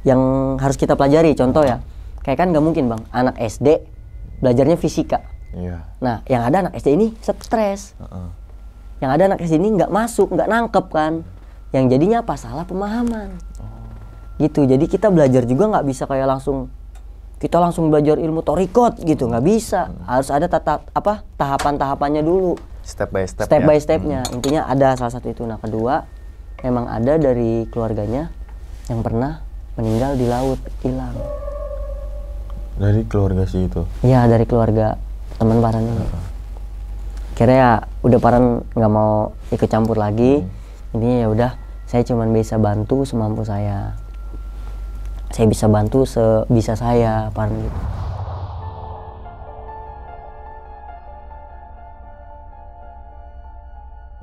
yang harus kita pelajari. Contoh ya, kayak kan nggak mungkin bang anak SD belajarnya fisika, Iya. Nah, yang ada anak SD ini stres. Yang ada anak SD ini nggak masuk, nggak nangkep kan. Yang jadinya apa? Salah pemahaman. Gitu. Jadi kita belajar juga nggak bisa kayak kita langsung belajar ilmu torikot gitu, nggak bisa. Harus ada tahapan-tahapannya dulu. Step by step. Step by stepnya. Intinya ada salah satu itu. Nah, kedua, memang ada dari keluarganya yang pernah meninggal di laut, hilang. Dari keluarga sih itu? Iya, dari keluarga teman Paran ini. Kira ya udah Paran nggak mau ikut campur lagi. Intinya ya udah, saya cuma bisa bantu semampu saya. Saya bisa bantu sebisa saya, Paran gitu.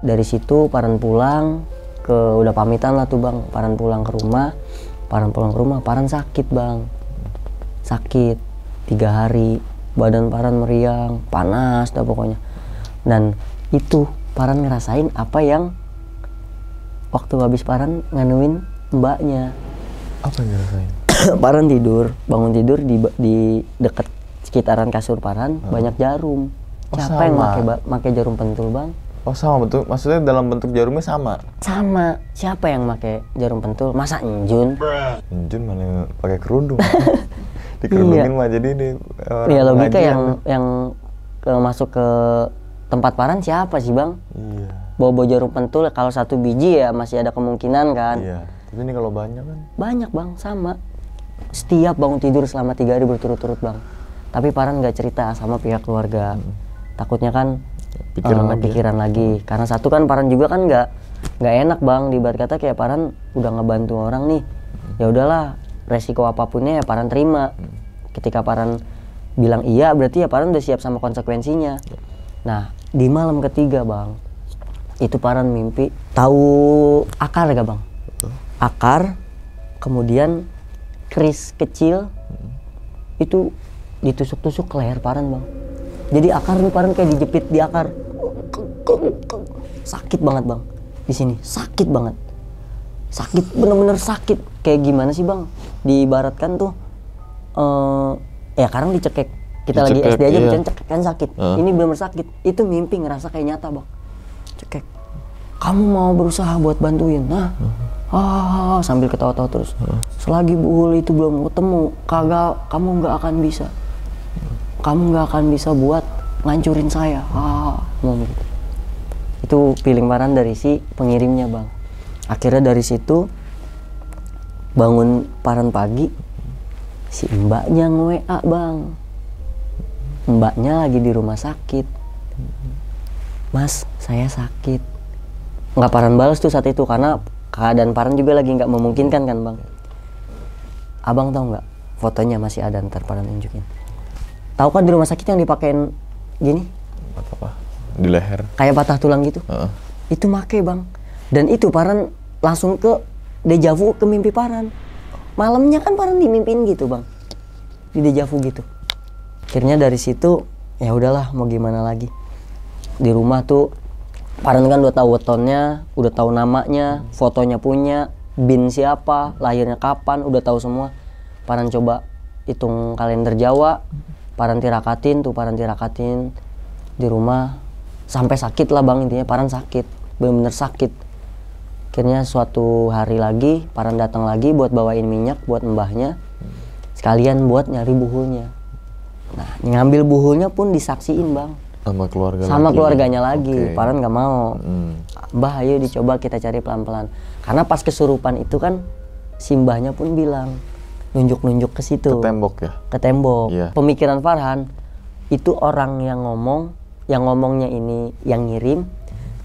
Dari situ Paran pulang udah pamitan lah tuh Bang. Paran pulang ke rumah. Paran sakit Bang. Sakit 3 hari, badan Paran meriang, panas dah pokoknya. Dan itu Paran ngerasain apa yang waktu habis Paran nganuin mbaknya. Apa yang ngerasain? Paran bangun tidur di dekat sekitaran kasur Paran banyak jarum. Siapa yang pakai jarum pentul Bang? Oh sama betul, maksudnya dalam bentuk jarumnya sama? Sama, siapa yang pakai jarum pentul? Masa Enjun? Enjun mana pakai kerudung? Dikerudungin mah jadi ini iya, logika yang masuk ke tempat Paran siapa sih Bang? Iya. Bawa jarum pentul kalau 1 biji ya masih ada kemungkinan kan? Iya, tapi ini kalau banyak kan? Banyak Bang, sama. Setiap bangun tidur selama 3 hari berturut-turut Bang. Tapi Paran nggak cerita sama pihak keluarga. Takutnya kan pikiran lagi. Karena satu kan Paran juga kan nggak enak Bang, diibarat kata kayak Paran udah ngebantu orang nih. Ya udahlah, resiko apapunnya ya Paran terima. Ketika Paran bilang iya, berarti ya Paran udah siap sama konsekuensinya. Nah, di malam ketiga Bang, itu Paran mimpi tahu akar gak Bang? Akar, kemudian keris kecil itu ditusuk-tusuk ke leher Paran Bang. Jadi akar nih Paran kayak dijepit di akar. Sakit banget Bang. Di sini sakit banget. Sakit, bener-bener sakit. Kayak gimana sih Bang? Diibaratkan tuh ya karang dicekek. Kita lagi SD aja bicara cekek kan sakit. Ini bener-bener sakit. Itu mimpi ngerasa kayak nyata Bang. Cekek. Kamu mau berusaha buat bantuin. Nah. Sambil ketawa-tawa terus. Selagi buhul itu belum ketemu, kamu nggak akan bisa. Kamu nggak akan bisa buat ngancurin saya. Ngomong gitu. Itu feeling Paran dari si pengirimnya Bang. Akhirnya dari situ bangun Paran pagi, si mbaknya nge-WA Bang. Mbaknya lagi di rumah sakit. Mas, saya sakit. Nggak Paran balas tuh saat itu karena keadaan Paran juga lagi nggak memungkinkan kan Bang. Abang tahu nggak fotonya masih ada, ntar Paran tunjukin. Tahu kan di rumah sakit yang dipakein gini? Apa? Di leher. Kayak patah tulang gitu. Itu make Bang. Dan itu Paran langsung ke dejavu ke mimpi Paran. Malamnya kan Paran dimimpiin gitu Bang. Di dejavu gitu. Akhirnya dari situ ya udahlah mau gimana lagi. Di rumah tuh Paran kan udah tahu wetonnya, udah tahu namanya, fotonya punya, bin siapa, lahirnya kapan, udah tahu semua. Paran coba hitung kalender Jawa, Paran tirakatin di rumah sampai sakit lah Bang, intinya Paran sakit, bener-bener sakit. Akhirnya suatu hari lagi Paran datang lagi buat bawain minyak buat mbahnya, sekalian buat nyari buhulnya. Nah, ngambil buhulnya pun disaksiin Bang. Sama keluarganya lagi. Paran nggak mau. Mbah, ayo dicoba kita cari pelan-pelan. Karena pas kesurupan itu kan si mbahnya pun bilang, nunjuk-nunjuk ke situ. Ke tembok ya? Ke tembok. Iya. Pemikiran Farhan, itu orang yang ngomongnya ini yang ngirim,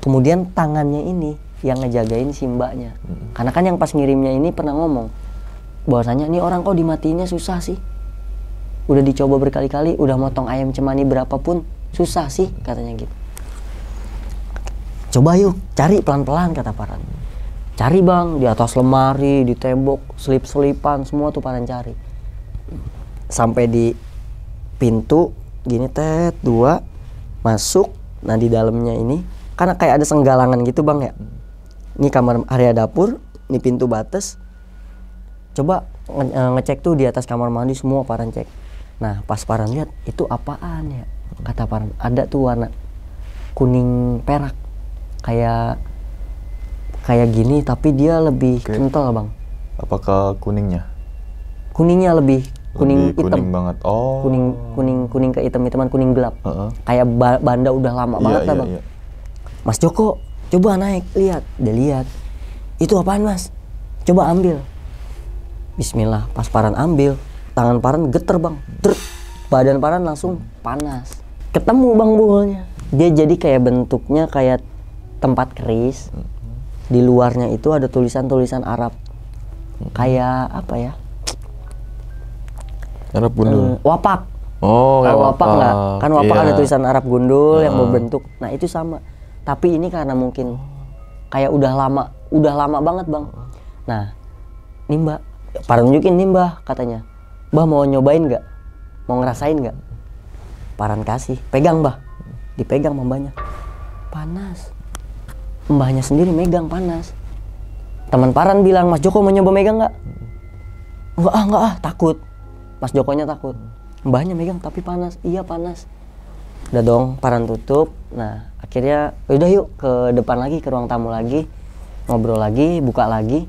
kemudian tangannya ini yang ngejagain si mbaknya. Karena kan yang pas ngirimnya ini pernah ngomong, bahwasanya ini orang kok dimatiinnya susah sih. Udah dicoba berkali-kali, udah motong ayam cemani berapapun, susah sih katanya gitu. Coba yuk cari pelan-pelan kata Paran. Cari Bang, di atas lemari, di tembok, selip-selipan, semua tuh Paran cari. Sampai di pintu gini dua masuk. Nah di dalamnya ini karena kayak ada senggalangan gitu Bang ya. Ini kamar area dapur, ini pintu batas. Coba ngecek tuh di atas kamar mandi semua Paran cek. Nah pas Paran lihat itu apaan ya? Kata Paran, ada tuh warna kuning perak, kayak gini tapi dia lebih kental bang. Apakah kuningnya? Kuningnya lebih kuning hitam. Kuning banget. Oh. Kuning ke hitam-hitaman, kuning gelap. Kayak banda udah lama banget lah bang. Mas Joko, coba naik, lihat. Dia lihat. Itu apaan mas? Coba ambil. Bismillah, pas Paran ambil, tangan Paran geter bang. Badan Paran langsung panas. Ketemu bang buhulnya. Dia jadi kayak bentuknya kayak tempat keris. Di luarnya itu ada tulisan-tulisan Arab. Kayak apa ya? Arab gundul. Wapak. Oh, kayak wapak nggak? Kan wapak ada tulisan Arab gundul yang berbentuk. Nah itu sama. Tapi ini karena mungkin kayak udah lama banget bang. Nah, nih mbak, Paran nunjukin nih mbak katanya. Mbah mau nyobain nggak? Mau ngerasain nggak? Paran kasih, pegang mbah. Dipegang mbahnya. Panas. Mbahnya sendiri megang panas. Teman Paran bilang, Mas Joko mau nyoba megang nggak? Enggak ah, takut. Mas Jokonya takut. Mbahnya megang tapi panas. Iya panas. Udah dong, Paran tutup. Nah, akhirnya udah yuk ke depan lagi, ke ruang tamu lagi. Ngobrol lagi, buka lagi.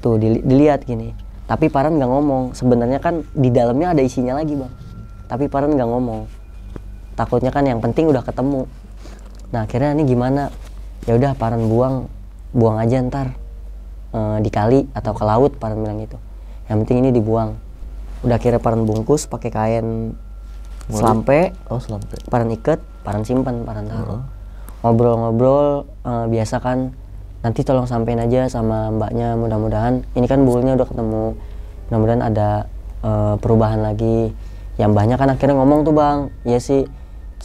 Tuh dilihat gini. Tapi Paran nggak ngomong. Sebenarnya kan di dalamnya ada isinya lagi bang. Tapi Paran nggak ngomong. Takutnya kan yang penting udah ketemu. Nah akhirnya ini gimana? Ya udah Paran buang aja ntar di kali atau ke laut. Paran bilang gitu. Yang penting ini dibuang. Udah akhirnya Paran bungkus pakai kain selampe. Oh selampe. Paran iket, Paran simpan, Paran taruh. Ngobrol-ngobrol biasa kan. Nanti tolong sampein aja sama mbaknya, mudah-mudahan ini kan buulnya udah ketemu, mudah-mudahan ada perubahan lagi. Yang mbahnya kan akhirnya ngomong tuh bang, iya sih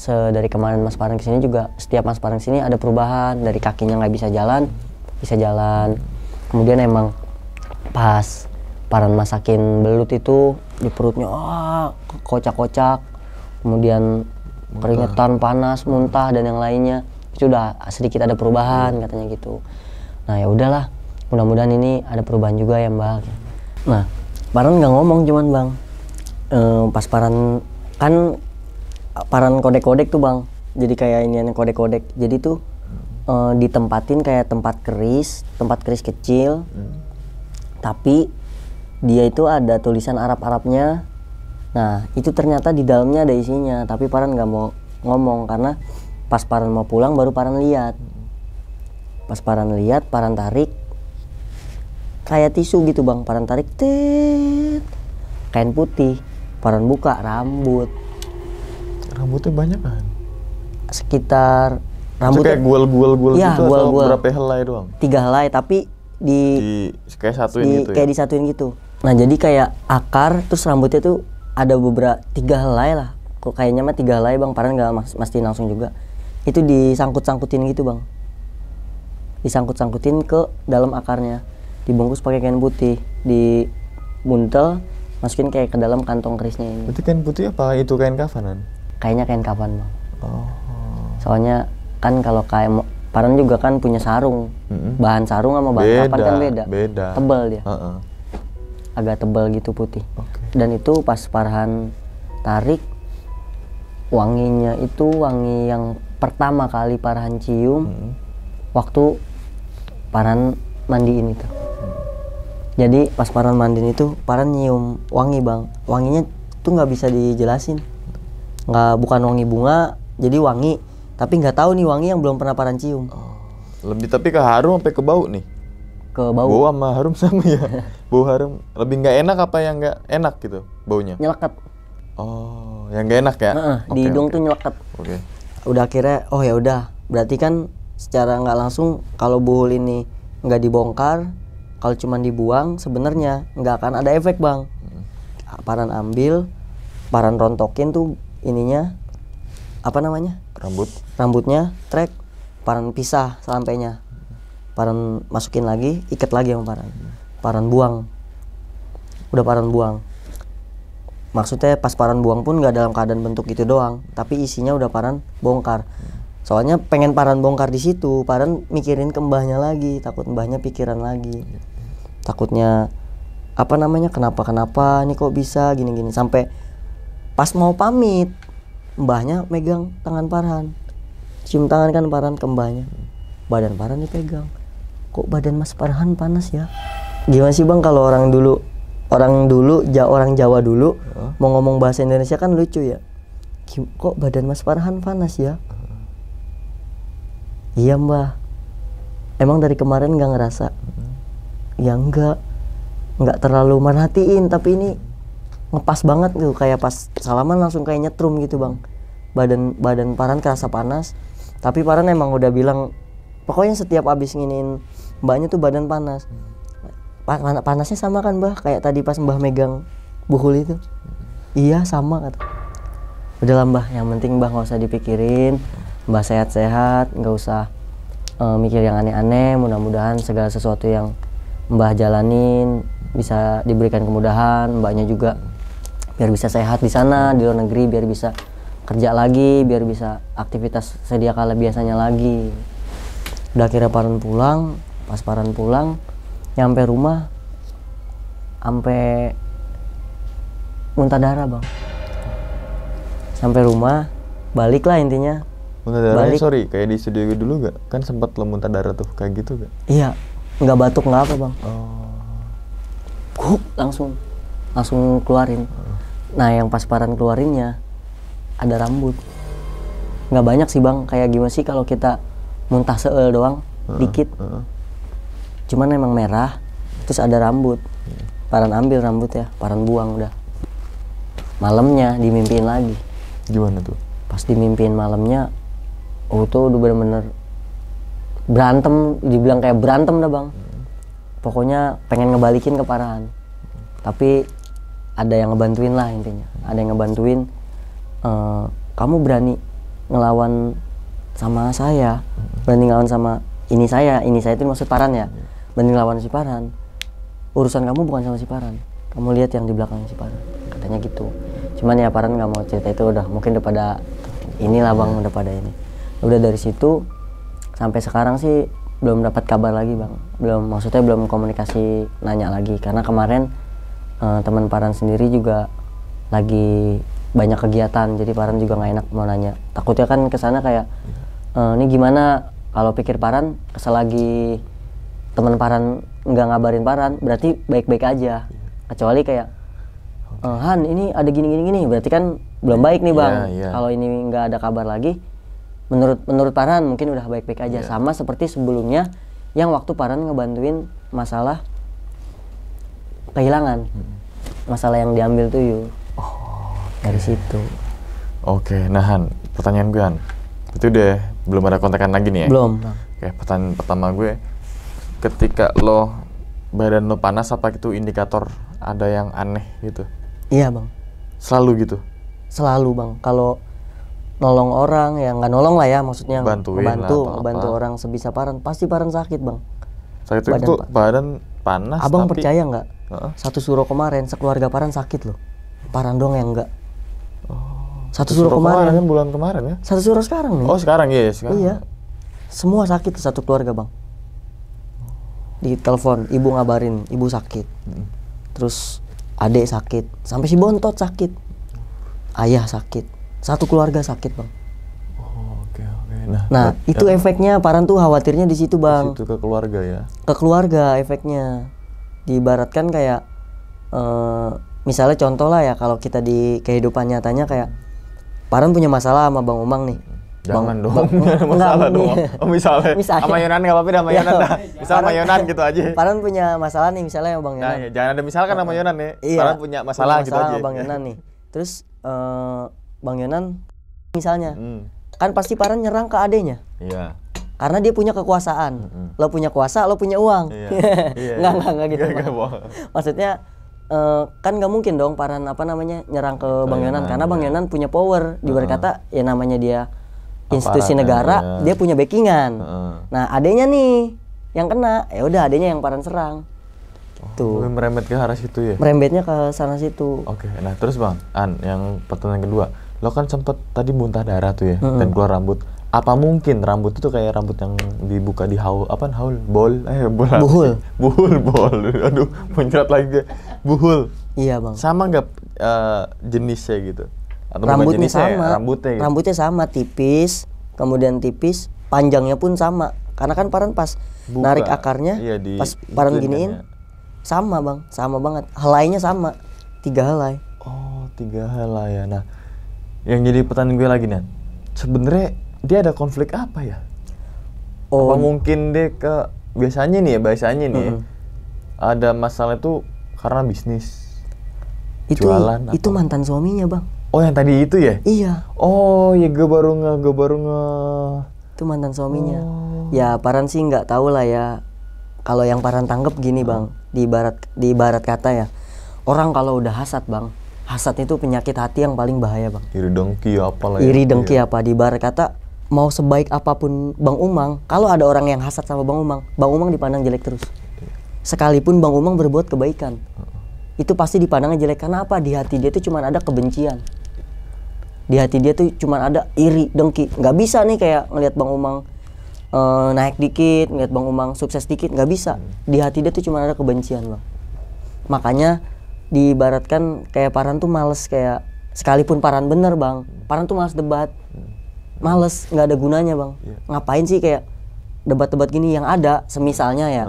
dari kemarin Mas Paran kesini juga setiap Mas Paran kesini ada perubahan, dari kakinya nggak bisa jalan, bisa jalan. Kemudian emang pas Paran masakin belut itu di perutnya kocak-kocak, kemudian keringetan, panas, muntah dan yang lainnya itu udah sedikit ada perubahan katanya gitu. Nah ya udahlah, mudah-mudahan ini ada perubahan juga ya mbak. Nah Paran nggak ngomong cuman bang, pas Paran kan Paran kodek-kodek tuh bang, jadi kayak ini yang kodek-kodek. Jadi tuh ditempatin kayak tempat keris kecil, tapi dia itu ada tulisan Arab-Arabnya. Nah itu ternyata di dalamnya ada isinya, tapi Paran nggak mau ngomong karena pas Paran mau pulang baru Paran lihat. Pas Paran lihat, Paran tarik kayak tisu gitu bang. Paran tarik, kain putih. Paran buka, rambut. Rambutnya banyak kan? Sekitar rambutnya kayak gual ya, gitu atau berapa helai doang? 3 helai tapi kayak satuin gitu kayak disatuin gitu. Nah jadi kayak akar terus rambutnya tuh ada beberapa 3 helai lah. Kok kayaknya mah 3 helai bang. Paran nggak mastiin langsung juga. Itu disangkut-sangkutin gitu bang. Disangkut-sangkutin ke dalam akarnya. Dibungkus pakai kain putih. Dibuntel, masukin kayak ke dalam kantong kerisnya ini. Berarti kain putih apa itu kain kafanan? Kayaknya kain kafan bang. Oh. Soalnya kan kalau kayak Paran juga kan punya sarung. Bahan sarung sama bahan kafan kan beda. Tebal dia. Agak tebal gitu putih. Dan itu pas Paran tarik, wanginya itu wangi yang pertama kali Paran cium waktu Paran mandiin itu. Jadi pas Paran mandiin itu Paran nyium wangi bang. Wanginya tuh nggak bisa dijelasin. Bukan wangi bunga, jadi wangi. Tapi nggak tahu nih wangi yang belum pernah Paran cium. Lebih tapi ke harum sampai ke bau nih. Ke bau. Bau sama harum sama ya. Bau harum lebih nggak enak apa yang nggak enak gitu baunya? Nyeleket. Oh, yang nggak enak ya? Di hidung tuh nyeleket. Udah akhirnya, oh ya udah, berarti kan secara nggak langsung kalau buhul ini nggak dibongkar, kalau cuma dibuang sebenarnya nggak akan ada efek bang. Paran ambil, Paran rontokin tuh ininya, apa namanya? Rambutnya, trek, Paran pisah selampainya. Paran masukin lagi, ikat lagi sama Paran. Paran buang. Udah Paran buang. Maksudnya pas Paran buang pun nggak dalam keadaan bentuk gitu doang, tapi isinya udah Paran bongkar. Soalnya pengen Paran bongkar di situ, Paran mikirin ke mbahnya lagi, takut mbahnya pikiran lagi. Takutnya apa namanya, kenapa nih kok bisa gini-gini. Sampai pas mau pamit mbahnya megang tangan Farhan, cium tangan kan Farhan ke mbahnya, badan Farhan dipegang. Kok badan Mas Farhan panas ya? Gimana sih bang kalau orang Jawa dulu mau ngomong bahasa Indonesia kan lucu ya. Kok badan Mas Farhan panas ya? Iya mbah. Emang dari kemarin nggak ngerasa? Ya nggak terlalu merhatiin, tapi ini ngepas banget tuh, kayak pas salaman langsung kayak nyetrum gitu bang. Badan Farhan kerasa panas, tapi Farhan emang udah bilang pokoknya setiap abis nginin mbaknya tuh badan panas. Panasnya sama kan mbah kayak tadi pas mbah megang buhul itu? Iya sama kata. Udahlah mbah, yang penting mbah nggak usah dipikirin, mbah sehat-sehat, nggak usah mikir yang aneh-aneh. Mudah-mudahan segala sesuatu yang mbah jalanin bisa diberikan kemudahan, mbaknya juga biar bisa sehat di sana di luar negeri, biar bisa kerja lagi, biar bisa aktivitas sedia kala biasanya lagi. Udah kira Farhan pulang, pas Farhan pulang nyampe rumah sampai muntah darah bang. Sampai rumah balik lah intinya. Muntah darah sorry kayak di studio dulu gak? Kan sempat lo muntah darah tuh kayak gitu gak? Iya, nggak batuk nggak apa bang. Langsung keluarin. Nah yang pas Farhan keluarinnya ada rambut. Nggak banyak sih bang, kayak gimana sih kalau kita muntah seul doang, dikit. Cuman emang merah, terus ada rambut. Farhan ambil rambut ya, Farhan buang udah. Malamnya dimimpiin lagi. Gimana tuh? Pas dimimpiin malamnya, tuh udah bener-bener berantem, dibilang kayak berantem dah bang. Pokoknya pengen ngebalikin ke Farhan. Tapi ada yang ngebantuin lah intinya. Ada yang ngebantuin, kamu berani ngelawan sama saya, berani ngelawan sama ini saya itu maksud Farhan ya. Berani ngelawan si Farhan, urusan kamu bukan sama si Farhan, kamu lihat yang di belakang si Farhan, katanya gitu. Cuman ya Farhan nggak mau cerita itu, udah mungkin udah pada inilah bang, udah pada ini. Udah dari situ sampai sekarang sih belum dapat kabar lagi bang, maksudnya belum komunikasi nanya lagi, karena kemarin teman Farhan sendiri juga lagi banyak kegiatan, jadi Farhan juga nggak enak mau nanya, takutnya kan kesana kayak ini gimana, kalau pikir Farhan selagi teman Farhan nggak ngabarin Farhan berarti baik-baik aja, kecuali kayak Han ini ada gini berarti kan belum baik nih bang. Kalau ini nggak ada kabar lagi, menurut Farhan mungkin udah baik-baik aja. Sama seperti sebelumnya yang waktu Farhan ngebantuin masalah kehilangan, masalah yang diambil tuyul. Dari situ. Oke, nah Han, pertanyaan gue Han, itu udah belum ada kontekan lagi nih ya? Belum. Oke, pertanyaan pertama gue, ketika badan lo panas, apa itu indikator ada yang aneh gitu? Iya bang. Selalu gitu? Selalu bang. Kalau nolong orang ya nggak nolong lah ya, maksudnya bantu orang sebisa Farhan, pasti Farhan sakit bang. Sakit itu badan panas. Abang tapi... percaya nggak? Satu suro kemarin sekeluarga Farhan sakit loh. Farhan dong yang enggak. Satu suro kemarin kan bulan kemarin ya? Satu suro sekarang nih. Oh sekarang ya? Sekarang. Iya. Semua sakit satu keluarga bang. Di telepon ibu ngabarin ibu sakit, terus adik sakit, sampai si bontot sakit, ayah sakit, satu keluarga sakit bang. Oke. Nah itu efeknya Farhan tuh khawatirnya di situ bang. Di situ ke keluarga ya? Ke keluarga efeknya. Diibaratkan kayak misalnya contoh lah ya, kalau kita di kehidupan nyatanya kayak Farhan punya masalah sama Bang Umang nih. Jangan dong, masalah dong. Oh misalnya sama Yonan nggak apa-apa, sama Yonan dah. Misal sama Yonan gitu aja. Farhan punya masalah nih misalnya sama Bang Yonan. Nah, jangan ada misalkan sama Yonan nih. Farhan punya masalah gitu aja. Sama Bang Yonan nih. Terus Bang Yonan misalnya, kan pasti Farhan nyerang ke adenya. Iya. Karena dia punya kekuasaan. Lo punya kuasa, lo punya uang. Nggak gitu. Maksudnya kan nggak mungkin dong Farhan nyerang ke Bang Yonan, karena Bang Yonan punya power. Diibarat kata ya namanya dia institusi negara, dia punya backingan. Nah adenya nih yang kena, ya udah adenya yang Farhan serang. Tuh. Merembet ke arah situ ya? Merembetnya ke sana situ. Oke, nah terus Bang, yang pertanyaan kedua, lo kan sempet tadi muntah darah tuh ya, dan keluar rambut. Apa mungkin rambut itu kayak rambut yang dibuka di buhul. Aduh, muncrat lagi. Buhul. Iya Bang. Sama nggak jenisnya gitu? Atau rambutnya sama. Gitu. Rambutnya sama, tipis, kemudian tipis, panjangnya pun sama. Karena kan Paran pas narik akarnya, pas Paran giniin, sama bang, sama banget. Helainya sama, 3 helai. Oh, 3 helai ya. Nah, yang jadi pertanyaan gue lagi nih, sebenarnya dia ada konflik apa ya? Oh, apa mungkin dia biasanya nih ada masalah itu karena bisnis. Jualan itu mantan suaminya bang. Oh yang tadi itu ya? Iya. Oh ya gue baru nge. Itu mantan suaminya. Ya Paran sih nggak tahu lah ya. Kalau yang Paran tanggap gini bang, di ibarat kata ya, orang kalau udah hasad bang, hasad itu penyakit hati yang paling bahaya bang. Iri dengki apa lah. Iri dengki apa, di ibarat kata mau sebaik apapun Bang Umang, kalau ada orang yang hasad sama Bang Umang dipandang jelek terus. Sekalipun Bang Umang berbuat kebaikan, itu pasti dipandangnya jelek. Karena apa? Di hati dia tuh cuma ada kebencian. Di hati dia tuh cuma ada iri, dengki. Nggak bisa nih kayak ngelihat Bang Umang naik dikit, ngelihat Bang Umang sukses dikit, nggak bisa. Di hati dia tuh cuma ada kebencian bang. Makanya diibaratkan kayak Paran tuh males, kayak sekalipun Paran bener bang, Paran tuh males debat, males, nggak ada gunanya bang. Ngapain sih kayak debat-debat gini? Yang ada semisalnya ya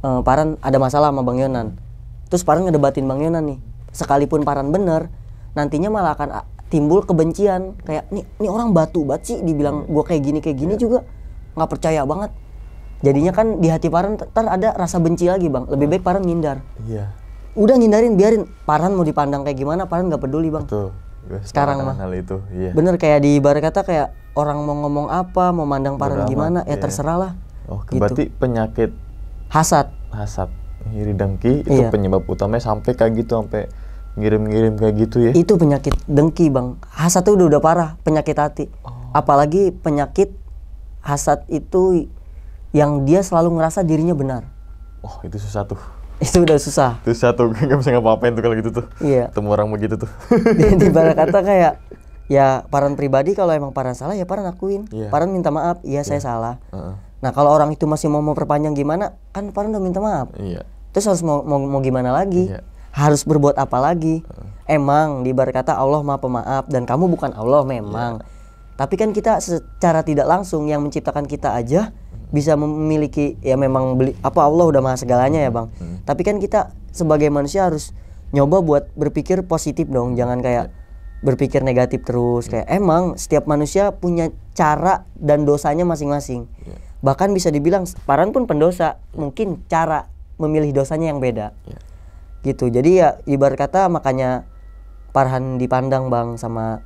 Paran ada masalah sama Bang Yonan, terus Paran ngedebatin Bang Yonan nih, sekalipun Paran bener, nantinya malah akan timbul kebencian. Kayak nih orang batu banget sih, dibilang gua kayak gini juga nggak percaya banget. Jadinya kan di hati Paran ntar ada rasa benci lagi bang. Lebih baik Paran ngindar. Iya. Udah ngindarin, biarin Paran mau dipandang kayak gimana, Paran nggak peduli bang. Betul. Sekarang mah hal itu. Iya. Bener, kayak di ibarat kata kayak orang mau ngomong apa, mau mandang Paran gimana, ya terserah lah. Oh, berarti gitu. Penyakit hasad, iri dengki itu penyebab utamanya sampai kayak gitu, sampai ngirim kayak gitu ya. Itu penyakit dengki bang. Hasad itu udah parah, penyakit hati. Apalagi penyakit hasad itu yang dia selalu ngerasa dirinya benar. Oh itu susah tuh. Itu udah susah. Itu satu, gak bisa ngapa-ngapain tuh kalau gitu tuh. Iya. Temu orang begitu tuh. Di ibarat kata kayak ya Paran pribadi, kalau emang Paran salah ya Paran akuin. Paran minta maaf, iya saya salah. Nah kalau orang itu masih mau perpanjang gimana, kan Paran udah minta maaf. Iya. Terus harus mau gimana lagi? Harus berbuat apa lagi? Emang di ibarat kata Allah Maha Pemaaf dan kamu bukan Allah memang. Tapi kan kita secara tidak langsung yang menciptakan kita aja bisa memiliki, ya memang Allah udah maha segalanya ya bang. Tapi kan kita sebagai manusia harus nyoba buat berpikir positif dong. Jangan kayak berpikir negatif terus. Kayak emang setiap manusia punya cara dan dosanya masing-masing. Bahkan bisa dibilang Paran pun pendosa, mungkin cara memilih dosanya yang beda. Gitu. Jadi ya ibarat kata makanya Parhan dipandang bang sama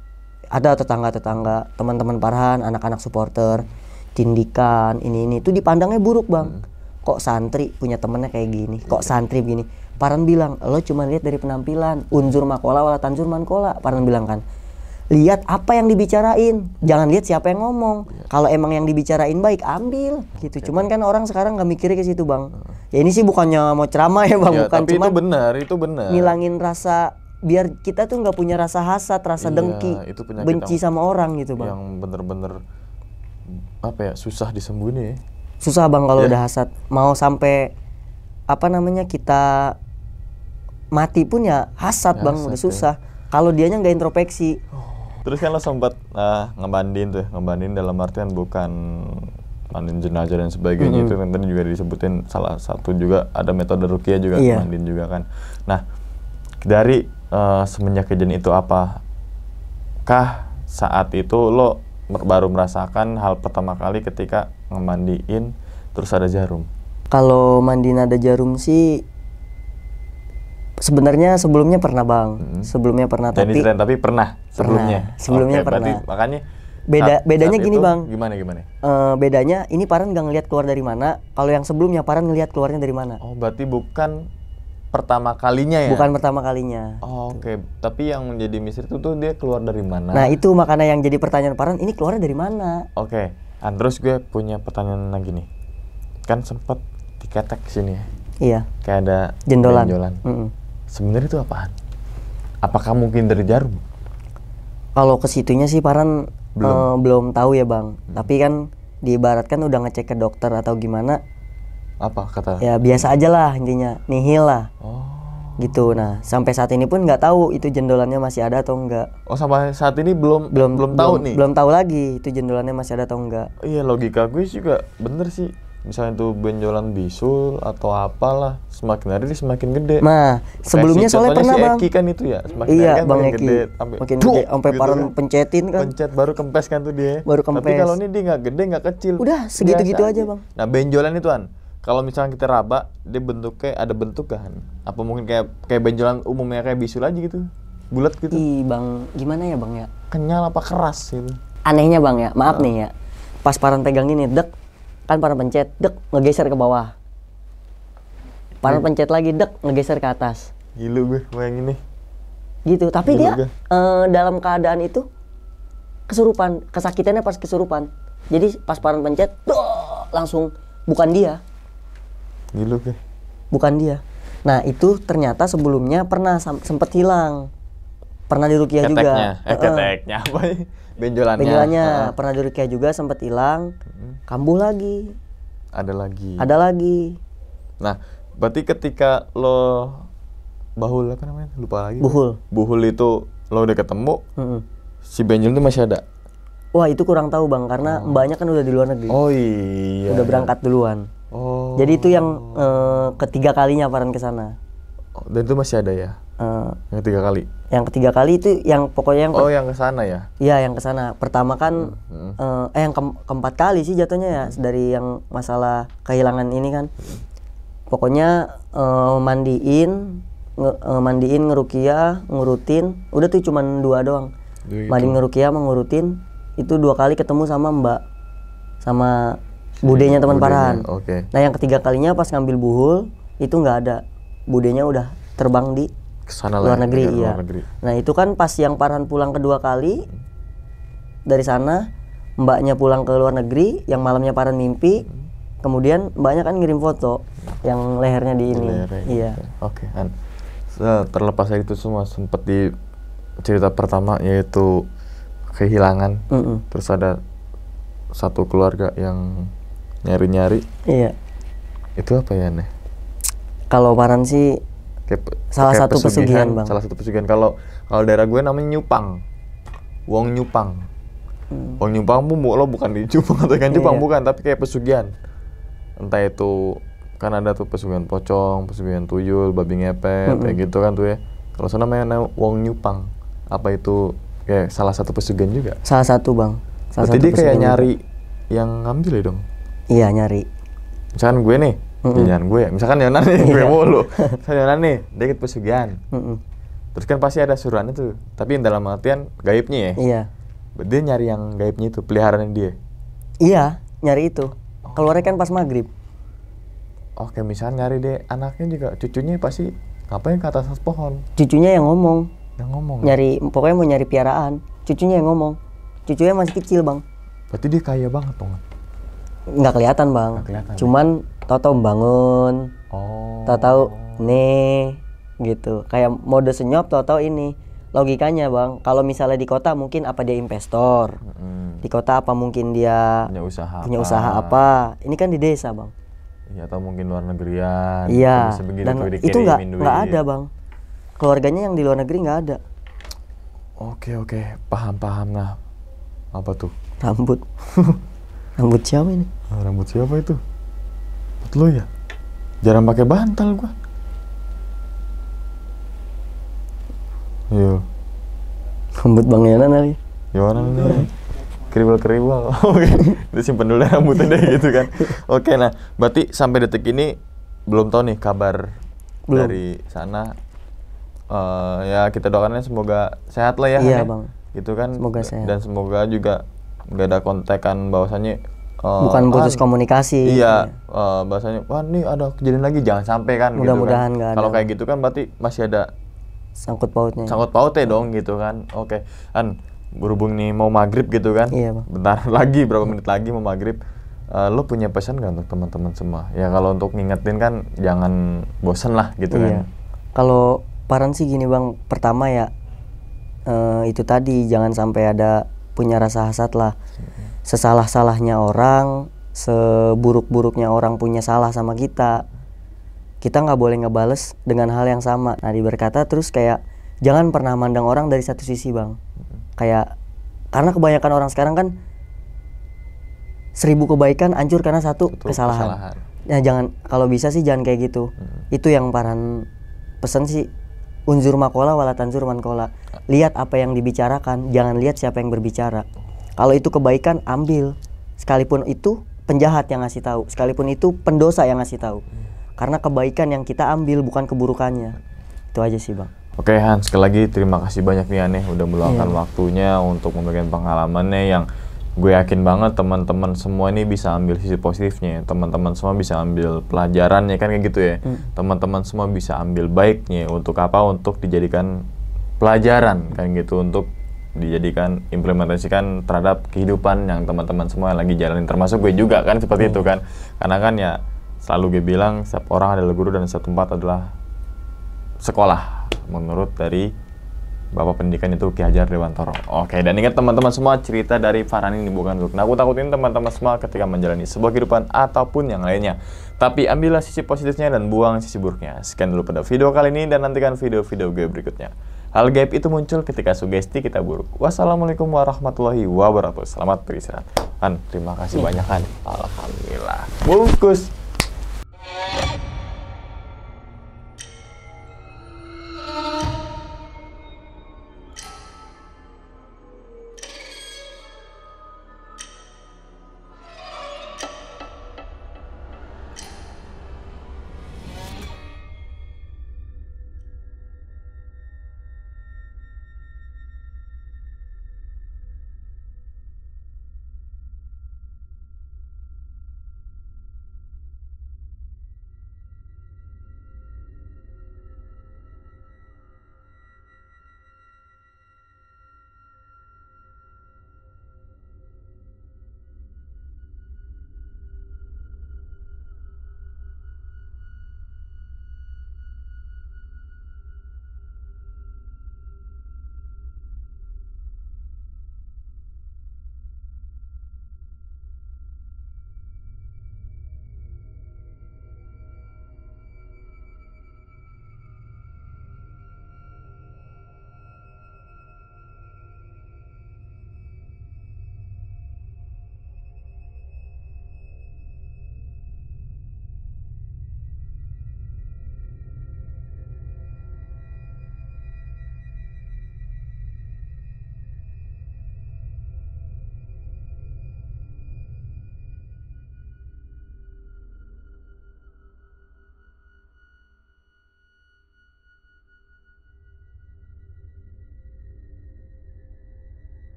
ada tetangga-tetangga, teman-teman Parhan, anak-anak supporter, tindikan ini itu dipandangnya buruk bang. Kok santri punya temennya kayak gini, kok santri begini. Parhan bilang, lo cuma lihat dari penampilan, unzur makola wala tanzur mankola. Parhan bilang kan, lihat apa yang dibicarain, jangan lihat siapa yang ngomong. Kalau emang yang dibicarain baik, ambil gitu. Cuman kan orang sekarang nggak mikirnya ke situ bang. Ya ini sih bukannya mau ceramah ya bang, bukan, tapi cuman itu benar. Ngilangin rasa, biar kita tuh nggak punya rasa hasad, rasa dengki, benci sama orang gitu bang. Yang bener-bener apa ya, susah disembuhin ya. Susah bang kalau udah hasad. Mau sampai kita mati pun ya hasad bang, udah susah. Kalau dianya nggak introspeksi. Terus kan lo sempat ngebanding dalam artian bukan mandiin jenazah dan sebagainya. Itu kan tadi juga disebutin salah satu juga ada metode ruqyah juga, mandiin juga kan. Nah dari semenjak kejadian itu, apakah saat itu lo baru merasakan hal pertama kali ketika ngemandiin terus ada jarum? Kalau mandiin ada jarum sih sebenarnya sebelumnya pernah bang. Sebelumnya pernah, tapi pernah sebelumnya. Sebelumnya pernah. Berarti makanya bedanya gini bang. Gimana? Bedanya ini Paran nggak ngelihat keluar dari mana. Kalau yang sebelumnya Paran ngelihat keluarnya dari mana. Oh berarti bukan pertama kalinya ya? Bukan pertama kalinya. Oh, Oke. Tapi yang menjadi misteri itu tuh dia keluar dari mana? Nah itu makanya yang jadi pertanyaan Paran, ini keluarnya dari mana? Oke. Terus gue punya pertanyaan lagi nih. Kan sempat diketek sini ya? Iya. Kayak ada benjolan. Sebenarnya itu apaan? Apakah mungkin dari jarum? Kalau ke situnya sih Paran belum tahu ya bang. Tapi kan diibaratkan udah ngecek ke dokter atau gimana. Apa kata? Ya biasa aja lah intinya, nihil lah. Gitu. Nah, sampai saat ini pun nggak tahu itu jendolannya masih ada atau enggak. Oh, sampai saat ini belum tahu nih. Belum tahu lagi itu jendolannya masih ada atau enggak. Iya, logika gue juga bener sih. Misalnya itu benjolan bisul atau apalah, semakin hari dia semakin gede. Nah, sebelumnya soalnya pernah, Bang. Eki kan itu ya, semakin iya, hari kan Bang makin Eki. gede, makin gede, sampai gitu parah kan. pencetin kan. Pencet baru kempes kan tuh dia. Baru kempes. Tapi kalau ini dia nggak gede, nggak kecil. Udah segitu-gitu aja, Bang. Nah, benjolan itu kan, kalau misalnya kita raba, dia bentuknya ada bentuk kan? Apa mungkin kayak benjolan umumnya kayak bisul aja gitu, bulat gitu? Ih, Bang, gimana ya, Bang ya? Kenyal apa keras gitu? Anehnya, Bang ya, maaf nih ya. Pas Paran pegang ini, dek, kan Paran pencet, dek, ngegeser ke bawah. Paran pencet lagi, dek, ngegeser ke atas. Gila gue, bayangin nih. Gitu, tapi Gila dia gue. Dalam keadaan itu kesurupan, kesakitannya pas kesurupan. Jadi pas Paran pencet, langsung bukan dia. Gila gue. Bukan dia. Nah, itu ternyata sebelumnya pernah sempet hilang. Pernah diruqyah juga. Keteknya apa ya? Benjolannya pernah diruqyah juga, sempet hilang. Kambuh lagi. Ada lagi. Ada lagi. Nah, berarti ketika lo bahul apa namanya? Lupa lagi. Buhul. Buhul itu lo udah ketemu, si benjol itu masih ada? Wah, itu kurang tahu, Bang, karena mbaknya kan udah di luar negeri. Oh iya. Udah berangkat duluan. Oh. Jadi itu yang ketiga kalinya Paran ke sana. Oh, dan itu masih ada ya? Yang ketiga kali? Yang ketiga kali itu yang pokoknya yang yang ke sana ya? Iya, yang ke sana. Pertama kan yang keempat kali sih jatuhnya ya, dari yang masalah kehilangan ini kan. Pokoknya mandiin, ngeruqyah, ngurutin. Udah tuh cuman 2 doang. Mandi, ngeruqyah, ngurutin. Itu 2 kali ketemu sama Mbak, sama budenya teman Paran. Okay. Nah, yang ketiga kalinya pas ngambil buhul itu nggak ada. Budenya udah terbang di kesana luar negeri, iya. Luar negeri. Nah, itu kan pas yang Paran pulang kedua kali dari sana, mbaknya pulang ke luar negeri, yang malamnya Paran mimpi, kemudian mbaknya kan ngirim foto yang lehernya di ini. Iya. Oke. Terlepas dari itu semua, sempat di cerita pertama yaitu kehilangan, terus ada satu keluarga yang nyari-nyari. Iya. Itu apa ya, Nek? Kalau Paran sih salah satu pesugihan, Bang. Salah satu pesugihan. Kalau daerah gue namanya Nyupang. Wong Nyupang. Wong Nyupang lo bukan di Jepang atau ikan Jepang, bukan, tapi kayak pesugihan. Entah itu kan ada tuh pesugihan pocong, pesugihan tuyul, babi ngepet, kayak gitu kan tuh ya. Kalau sana namanya Wong Nyupang. Apa itu kayak salah satu pesugihan juga? Salah satu, Bang. Berarti dia kayak nyari yang ngambil ya dong? Iya, nyari. Misalkan gue nih, jangan gue ya, misalkan Yonan nih, gue mulu. Misalkan Yonan nih, dia ikut pesugihan. Terus kan pasti ada suruhannya tuh, tapi dalam artian gaibnya ya? Iya. Dia nyari yang gaibnya itu, peliharaan dia? Iya, nyari itu. Keluarnya kan pas maghrib. Oke, misalnya nyari deh anaknya juga, cucunya pasti ngapain ke atas pohon? Cucunya yang ngomong. Yang ngomong? Nyari, pokoknya mau nyari piaraan, cucunya yang ngomong. Cucunya masih kecil, Bang. Berarti dia kaya banget dong? Nggak kelihatan, Bang. Nggak kelihatan, cuman tau-tau bangun, tau-tau nih, gitu. Kayak mode senyop, tau-tau ini. Logikanya, Bang, kalau misalnya di kota mungkin apa dia investor, di kota apa mungkin dia punya usaha apa. Ini kan di desa, Bang. Iya, atau mungkin luar negerian. Iya, dan itu nggak ada, Bang. Keluarganya yang di luar negeri nggak ada. Oke, paham lah. Apa tuh? Rambut. Rambut siapa ini? Rambut siapa itu? Betul lo ya? Jarang pakai bantal gua. Iya. Rambut Bang Yonan kali. Yonan nih. Keribal. Oke. Disimpan dulu rambutnya deh gitu kan. Oke, nah, berarti sampai detik ini belum tahu nih kabar dari sana. Ya kita doakannya semoga sehat lah ya. Iya, Bang. Gitu kan. Semoga sehat. Dan semoga juga nggak ada kontekan bahwasannya bukan putus komunikasi. Iya, bahasanya wah nih ada kejadian lagi, jangan sampai kan. Mudah-mudahan nggak ada. Kalau kayak gitu kan berarti masih ada sangkut pautnya dong gitu kan. Oke. Kan berhubung nih mau maghrib gitu kan. Iya, Bang. Bentar lagi, berapa menit lagi mau maghrib. Lo punya pesan nggak untuk teman-teman semua? Ya kalau untuk ngingetin kan jangan bosan lah gitu kan. Kalau Paran sih gini, Bang. Pertama ya itu tadi, jangan sampai ada punya rasa hasad lah. Sesalah-salahnya orang, seburuk-buruknya orang punya salah sama kita kita nggak boleh ngebales dengan hal yang sama. Nah, berkata terus kayak jangan pernah mandang orang dari satu sisi, Bang. Kayak karena kebanyakan orang sekarang kan 1000 kebaikan hancur karena satu kesalahan. Ya jangan, kalau bisa sih jangan kayak gitu. Itu yang Farhan pesan sih, unzur makola wala tanzur mankola. Lihat apa yang dibicarakan, jangan lihat siapa yang berbicara. Kalau itu kebaikan, ambil. Sekalipun itu penjahat yang ngasih tahu, sekalipun itu pendosa yang ngasih tahu. Karena kebaikan yang kita ambil bukan keburukannya. Itu aja sih, Bang. Oke Han, sekali lagi terima kasih banyak nih Aneh udah meluangkan waktunya untuk memberikan pengalamannya yang gue yakin banget teman-teman semua ini bisa ambil sisi positifnya. Teman-teman semua bisa ambil pelajarannya kan kayak gitu ya. Teman-teman semua bisa ambil baiknya untuk apa? Untuk dijadikan pelajaran kan gitu, untuk dijadikan implementasikan terhadap kehidupan yang teman-teman semua yang lagi jalanin, termasuk gue juga kan seperti itu kan. Karena kan ya selalu gue bilang setiap orang adalah guru dan setiap tempat adalah sekolah menurut dari Bapak Pendidikan itu Ki Hajar Dewantoro. Oke, dan ingat teman-teman semua, cerita dari Farhan ini bukan untuk nakut-nakutin teman-teman semua ketika menjalani sebuah kehidupan ataupun yang lainnya. Tapi ambillah sisi positifnya dan buang sisi buruknya. Sekian dulu pada video kali ini dan nantikan video-video gue berikutnya. Hal gaib itu muncul ketika sugesti kita buruk. Wassalamualaikum warahmatullahi wabarakatuh. Selamat beristirahat. Han, terima kasih banyak Han. Alhamdulillah. Bungkus.